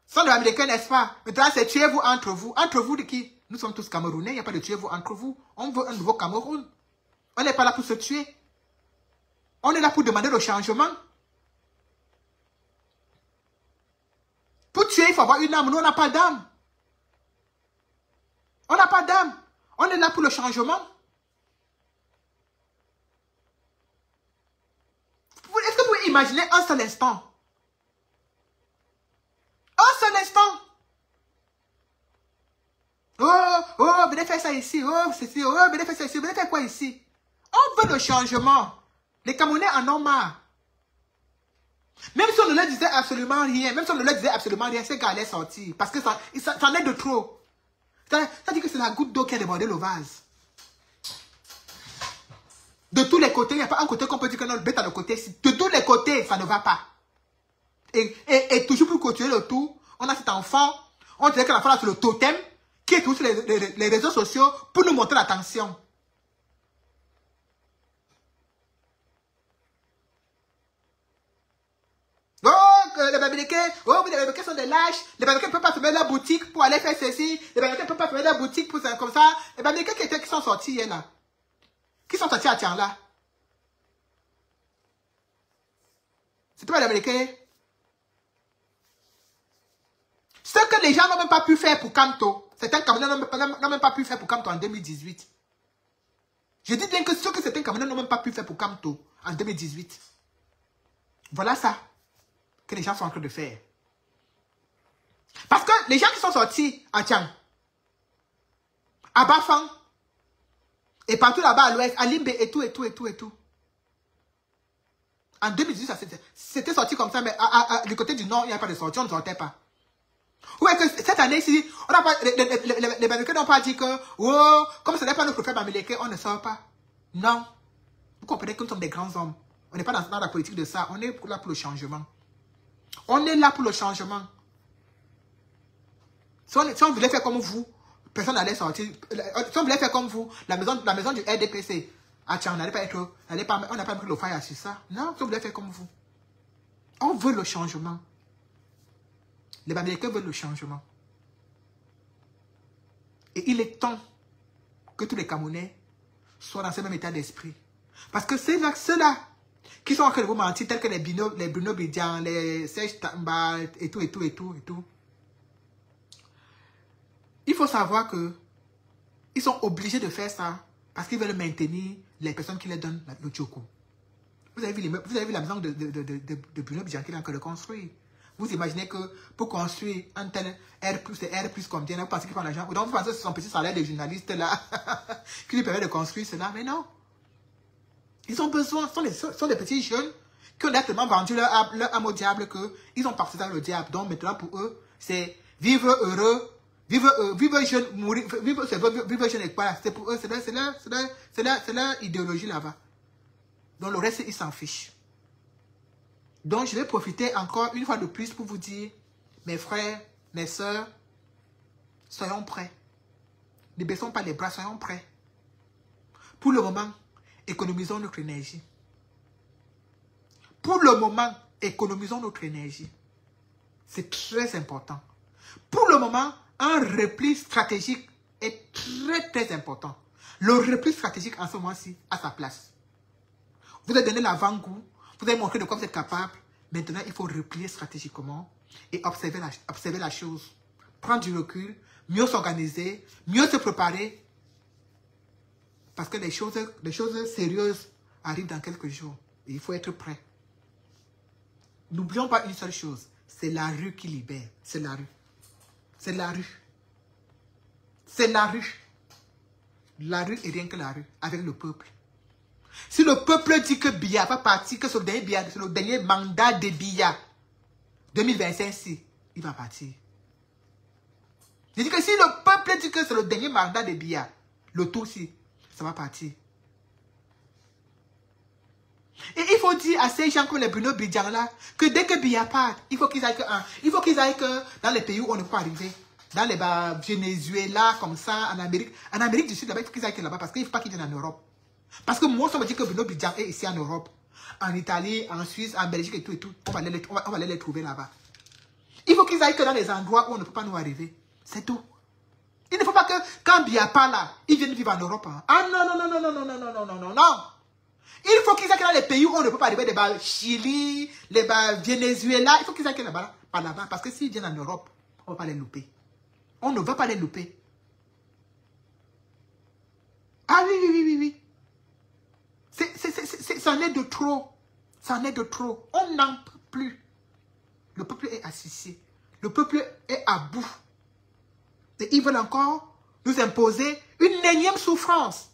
Sont les Bamileke, n'est-ce pas? Maintenant, c'est tuez-vous entre vous. Entre vous de qui? Nous sommes tous Camerounais, il n'y a pas de tuez-vous entre vous. On veut un nouveau Cameroun. On n'est pas là pour se tuer. On est là pour demander le changement. Pour tuer, il faut avoir une âme. Nous, on n'a pas d'âme. On n'a pas d'âme. On est là pour le changement. Est-ce que vous pouvez imaginer un seul instant? Un seul instant. Oh, venez faire ça ici. Oh, ceci. Oh, venez faire ça ici. Venez faire quoi ici? On veut le changement. Les Camerounais en ont marre. Même si on ne leur disait absolument rien, ces gars allaient sortir. Parce que ça en est de trop. Ça dit que c'est la goutte d'eau qui a débordé le vase. De tous les côtés, il n'y a pas un côté qu'on peut dire que non, le bête à le côté. De tous les côtés, ça ne va pas. Et toujours pour continuer le tour, on a cet enfant, on dirait que l'enfant a sur le totem, qui est toujours sur les réseaux sociaux pour nous montrer l'attention. Les Bamileke sont des lâches. Les Bamileke ne peuvent pas fermer leur boutique pour aller faire ceci. Les Bamileke ne peuvent pas fermer leur boutique pour faire comme ça. Les Bamileke qui sont sortis hier là. Qui sont sortis à Tian là. C'était pas les Bamileke. Ce que les gens n'ont même pas pu faire pour Kamto. Certains Camerounais n'ont même pas pu faire pour Kamto en 2018. Je dis bien que ce que certains Camerounais n'ont même pas pu faire pour Kamto en 2018. Voilà ça que les gens sont en train de faire. Parce que les gens qui sont sortis à Tian, à Bafang, et partout là-bas à l'ouest, à Limbe et tout. En 2018, c'était sorti comme ça, mais du côté du nord, il n'y a pas de sortie, on ne sortait pas. Ouais, que cette année-ci, les Bamileke n'ont pas dit que, oh, comme ce n'est pas notre frère Bamileke, on ne sort pas. Non. Vous comprenez que nous sommes des grands hommes. On n'est pas dans la politique de ça, on est là pour le changement. On est là pour le changement. Si on voulait faire comme vous, personne n'allait sortir. Si on voulait faire comme vous, la maison du RDPC, on n'a pas pris le fire sur ça. Non, si on voulait faire comme vous. On veut le changement. Les Bamileke veulent le changement. Et il est temps que tous les Camerounais soient dans ce même état d'esprit. Parce que ceux-là qui sont en train de vous mentir, tels que les Bruno Bidian, les Serge Tamba, et tout. Il faut savoir que ils sont obligés de faire ça parce qu'ils veulent maintenir les personnes qui les donnent le tchoko. Vous avez vu la maison de Bruno Bidian qu'il est en train de construire. Vous imaginez que pour construire un tel R+, combien, vous pensez qu'il prend l'argent? Donc vous pensez que c'est son petit salaire de journaliste là qui lui permet de construire cela? Mais non. Ils ont besoin, ce sont des petits jeunes qui ont tellement vendu leur âme au diable qu'ils ont parti dans le diable. Donc maintenant pour eux, c'est vivre heureux, vivre jeune, mourir, vivre jeune et quoi. C'est pour eux, c'est leur idéologie là-bas. Donc le reste, ils s'en fichent. Donc je vais profiter encore une fois de plus pour vous dire, mes frères, mes sœurs, soyons prêts. Ne baissons pas les bras, soyons prêts. Pour le moment, économisons notre énergie. Pour le moment, économisons notre énergie. C'est très important. Pour le moment, un repli stratégique est très important. Le repli stratégique en ce moment-ci a sa place. Vous avez donné l'avant-goût, vous avez montré de quoi vous êtes capable. Maintenant, il faut replier stratégiquement et observer la chose. Prendre du recul, mieux s'organiser, mieux se préparer. Parce que les choses sérieuses arrivent dans quelques jours. Et il faut être prêt. N'oublions pas une seule chose. C'est la rue qui libère. C'est la rue. C'est la rue. C'est la rue. La rue et rien que la rue. Avec le peuple. Si le peuple dit que Biya va partir, que c'est le dernier mandat de Biya, 2025, si, il va partir. Je dis que si le peuple dit que c'est le dernier mandat de Biya, le tout si, ça va partir. Et il faut dire à ces gens comme les Bruno Bidjan là, que dès que Biya part, il faut qu'ils aillent que dans les pays où on ne peut pas arriver. Dans les Venezuela, comme ça, en Amérique du Sud, là-bas, il faut qu'ils aillent là-bas parce qu'il ne faut pas qu'ils viennent en Europe. Parce que moi, ça me dit que Bruno Bidjan est ici en Europe, en Italie, en Suisse, en Belgique et tout. On va aller les trouver là-bas. Il faut qu'ils aillent que dans les endroits où on ne peut pas nous arriver. C'est tout. Il ne faut pas que, quand Biya part là, ils viennent vivre en Europe. Hein. Ah non, non, non, non, non, non, non, non, non, non, non, non. Il faut qu'ils aillent dans les pays où on ne peut pas arriver, les Chili, les Venezuela. Il faut qu'ils aillent là-bas, par là-bas. Parce que s'ils viennent en Europe, on ne va pas les louper. On ne va pas les louper. Ah oui, oui, oui, oui, oui. Ça en est de trop. Ça en est de trop. On n'en peut plus. Le peuple est asphyxié. Le peuple est à bout. Et ils veulent encore nous imposer une énième souffrance.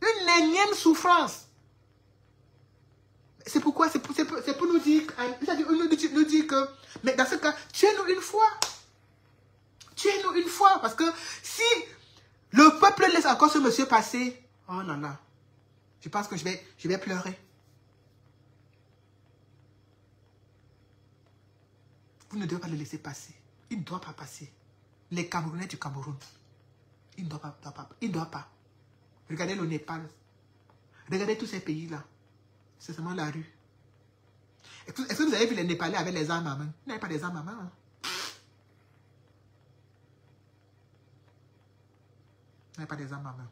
Une énième souffrance. C'est pourquoi, c'est pour nous dire, nous dire que, mais dans ce cas, tuez-nous une fois. Tuez-nous une fois. Parce que si le peuple laisse encore ce monsieur passer, oh là là, je pense que je vais pleurer. Vous ne devez pas le laisser passer. Il ne doit pas passer. Les Camerounais du Cameroun, il ne doit pas. Il ne doit pas. Regardez le Népal. Regardez tous ces pays-là. C'est seulement la rue. Est-ce que vous avez vu les Népalais avec les armes à main? Ils n'avaient pas des armes à main. Hein? Ils n'avaient pas des armes à main.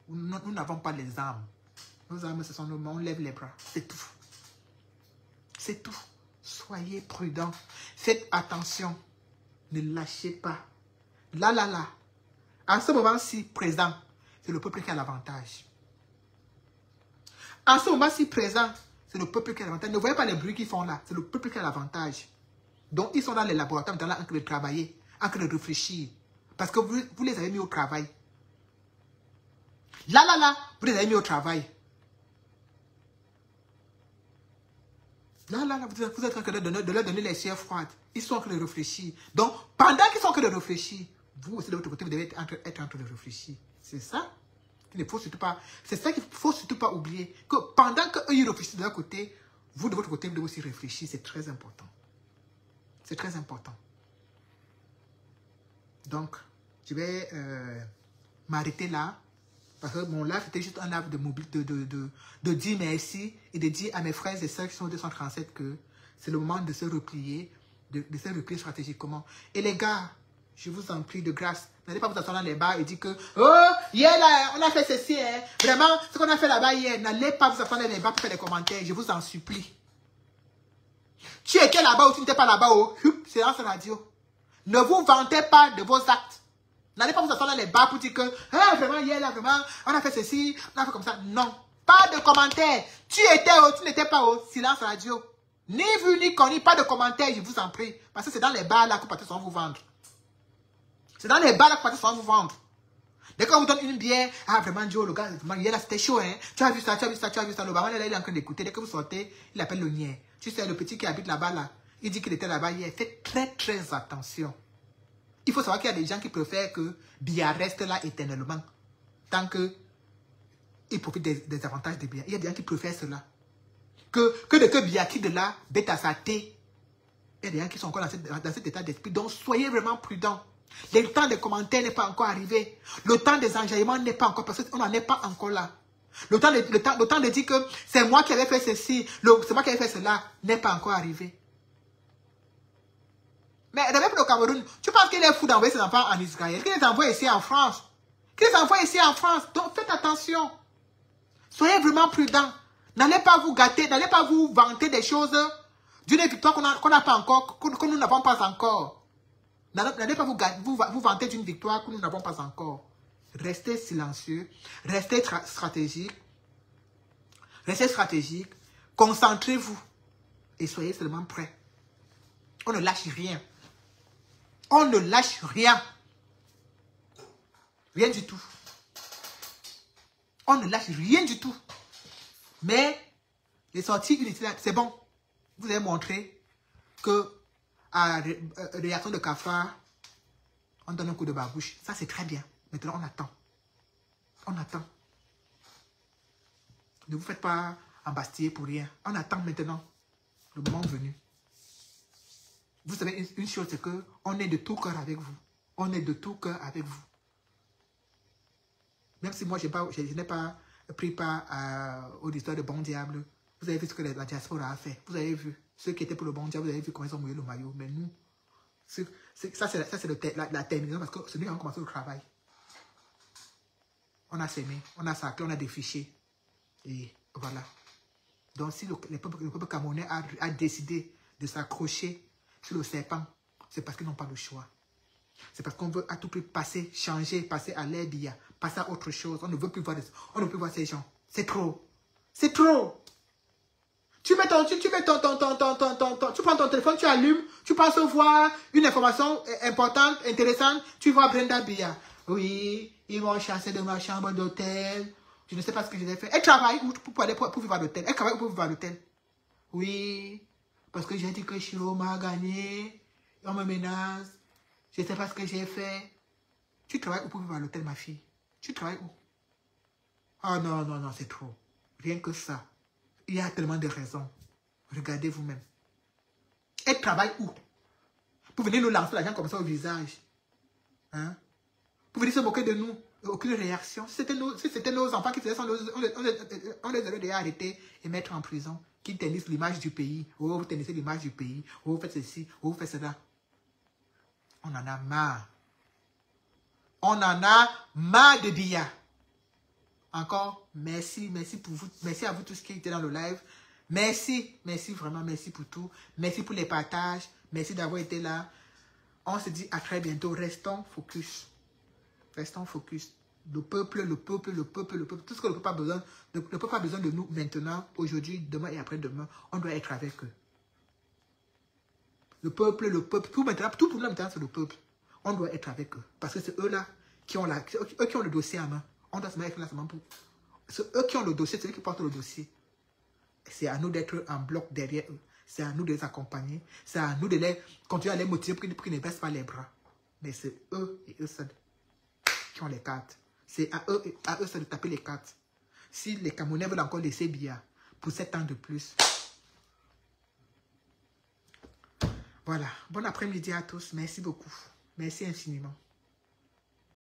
Nous n'avons pas les armes. Nos armes, ce sont nos mains. On lève les bras. C'est tout. C'est tout. Soyez prudents. Faites attention. Ne lâchez pas. Là. En ce moment-ci présent, c'est le peuple qui a l'avantage. En ce moment-ci présent, c'est le peuple qui a l'avantage. Ne voyez pas les bruits qu'ils font là. C'est le peuple qui a l'avantage. Donc, ils sont dans les laboratoires, dans en train de travailler, en train de réfléchir. Parce que vous les avez mis au travail. Là, vous les avez mis au travail. Là, vous êtes en train de leur donner les chairs froides. Ils sont en train de réfléchir. Donc, pendant qu'ils sont en train de réfléchir, vous aussi de votre côté, vous devez être en train de réfléchir. C'est ça. Il ne faut surtout pas. C'est ça qu'il ne faut surtout pas oublier. Que pendant qu'eux, ils réfléchissent de leur côté, vous de votre côté, vous devez aussi réfléchir. C'est très important. C'est très important. Donc, je vais m'arrêter là. Parce que mon live, c'était juste un live de dire merci et de dire à mes frères et sœurs qui sont 237 que c'est le moment de se replier, de se replier stratégiquement. Et les gars, je vous en prie de grâce, n'allez pas vous asseoir dans les bars et dire que oh, hier là, on a fait ceci, hein. Vraiment, ce qu'on a fait là-bas hier, n'allez pas vous asseoir dans les bars pour faire des commentaires, je vous en supplie. Tu étais là-bas ou tu n'étais pas là-bas, oh, séance radio. Ne vous vantez pas de vos actes. N'allez pas vous asseoir dans les bars pour dire que ah, vraiment, hier là, vraiment, on a fait ceci, on a fait comme ça. Non, pas de commentaires. Tu étais où, tu n'étais pas où, silence radio. Ni vu ni connu, pas de commentaires, je vous en prie. Parce que c'est dans les bars là que partis sont vous vendre. C'est dans les bars là que partis sont vous vendre. Dès qu'on vous donne une bière, ah vraiment Joe, le gars, hier là c'était chaud, hein. Tu as vu ça, le baron là il est en train d'écouter. Dès que vous sortez, il appelle le niais. Tu sais, le petit qui habite là-bas là, il dit qu'il était là-bas hier. Faites très très attention. Il faut savoir qu'il y a des gens qui préfèrent que Biya reste là éternellement. Tant qu'il profite des avantages de Biya. Il y a des gens qui préfèrent cela. Que Biya quitte de là, bête à sa thé. Il y a des gens qui sont encore dans cet état d'esprit. Donc, soyez vraiment prudents. Le temps des commentaires n'est pas encore arrivé. Le temps des enjaillements n'est pas encore, parce qu'on n'en est pas encore là. Le temps de dire que c'est moi qui avais fait ceci, c'est moi qui avais fait cela, n'est pas encore arrivé. Mais même le Cameroun, tu penses qu'il est fou d'envoyer ses enfants en Israël, qu'il les envoie ici en France. Qu'il les envoie ici en France. Donc faites attention. Soyez vraiment prudents. N'allez pas vous gâter, n'allez pas vous vanter des choses d'une victoire qu'on n'a pas encore, que nous n'avons pas encore. N'allez pas vous vanter d'une victoire que nous n'avons pas encore. Restez silencieux, restez stratégique. Restez stratégique. Concentrez-vous. Et soyez seulement prêts. On ne lâche rien. On ne lâche rien. Rien du tout. On ne lâche rien du tout. Mais les sorties unitaires, c'est bon. Vous avez montré que à réaction de cafard, on donne un coup de barbouche. Ça, c'est très bien. Maintenant, on attend. On attend. Ne vous faites pas embastiller pour rien. On attend maintenant le moment venu. Vous savez, une chose, c'est qu'on est de tout cœur avec vous. On est de tout cœur avec vous. Même si moi, je n'ai pas pris part aux histoires de bon diable. Vous avez vu ce que la diaspora a fait. Vous avez vu. Ceux qui étaient pour le bon diable, vous avez vu comment ils ont mouillé le maillot. Mais nous, ça c'est la terminaison parce que c'est nous qui avons commencé le travail. On a semé, on a sacré, on a défiché. Et voilà. Donc si le peuple camerounais a décidé de s'accrocher sur le serpent, c'est parce qu'ils n'ont pas le choix. C'est parce qu'on veut à tout prix passer, changer, passer à l'herbia, passer à autre chose. On ne veut plus voir, ces gens. C'est trop. C'est trop. Tu prends ton téléphone, tu allumes, tu penses voir une information importante, intéressante, tu vois Brenda Bia. Oui, ils m'ont chassé de ma chambre d'hôtel. Je ne sais pas ce que je vais faire. Elle travaille pour vivre à l'hôtel. Elle travaille pour vivre à l'hôtel. Oui, parce que j'ai dit que Chiro m'a gagné. On me menace. Je ne sais pas ce que j'ai fait. Tu travailles où pour vivre à l'hôtel, ma fille? Tu travailles où? Oh non, non, non, c'est trop. Rien que ça. Il y a tellement de raisons. Regardez vous-même. Elle travaille où? Pour venir nous lancer l'argent comme ça au visage. Hein? Pour venir se moquer de nous. Aucune réaction. Si c'était nos enfants qui faisaient ça, on les aurait déjà arrêtés et mettre en prison. Qui ternissent l'image du pays. Oh, vous ternissez l'image du pays. Oh, vous faites ceci. Oh, vous faites cela. On en a marre. On en a marre de Bia. Encore, merci, merci pour vous. Merci à vous tous qui étaient dans le live. Merci, merci vraiment, merci pour tout. Merci pour les partages. Merci d'avoir été là. On se dit à très bientôt. Restons focus. Restons focus. Le peuple, le peuple, le peuple, le peuple. Tout ce que le peuple a besoin, le peuple a besoin de nous maintenant, aujourd'hui, demain et après-demain. On doit être avec eux. Le peuple, tout maintenant, tout pour nous maintenant, c'est le peuple. On doit être avec eux. Parce que c'est eux-là qui ont le dossier en main. On doit se mettre là seulement pour... C'est eux qui ont le dossier, c'est eux qui portent le dossier. C'est à nous d'être en bloc derrière eux. C'est à nous de les accompagner. C'est à nous de les continuer à les motiver pour qu'ils ne baissent pas les bras. Mais c'est eux et eux seuls qui ont les cartes. C'est à eux seuls de taper les cartes. Si les Camerounais veulent encore laisser Bia pour 7 ans de plus. Voilà. Bon après-midi à tous. Merci beaucoup. Merci infiniment.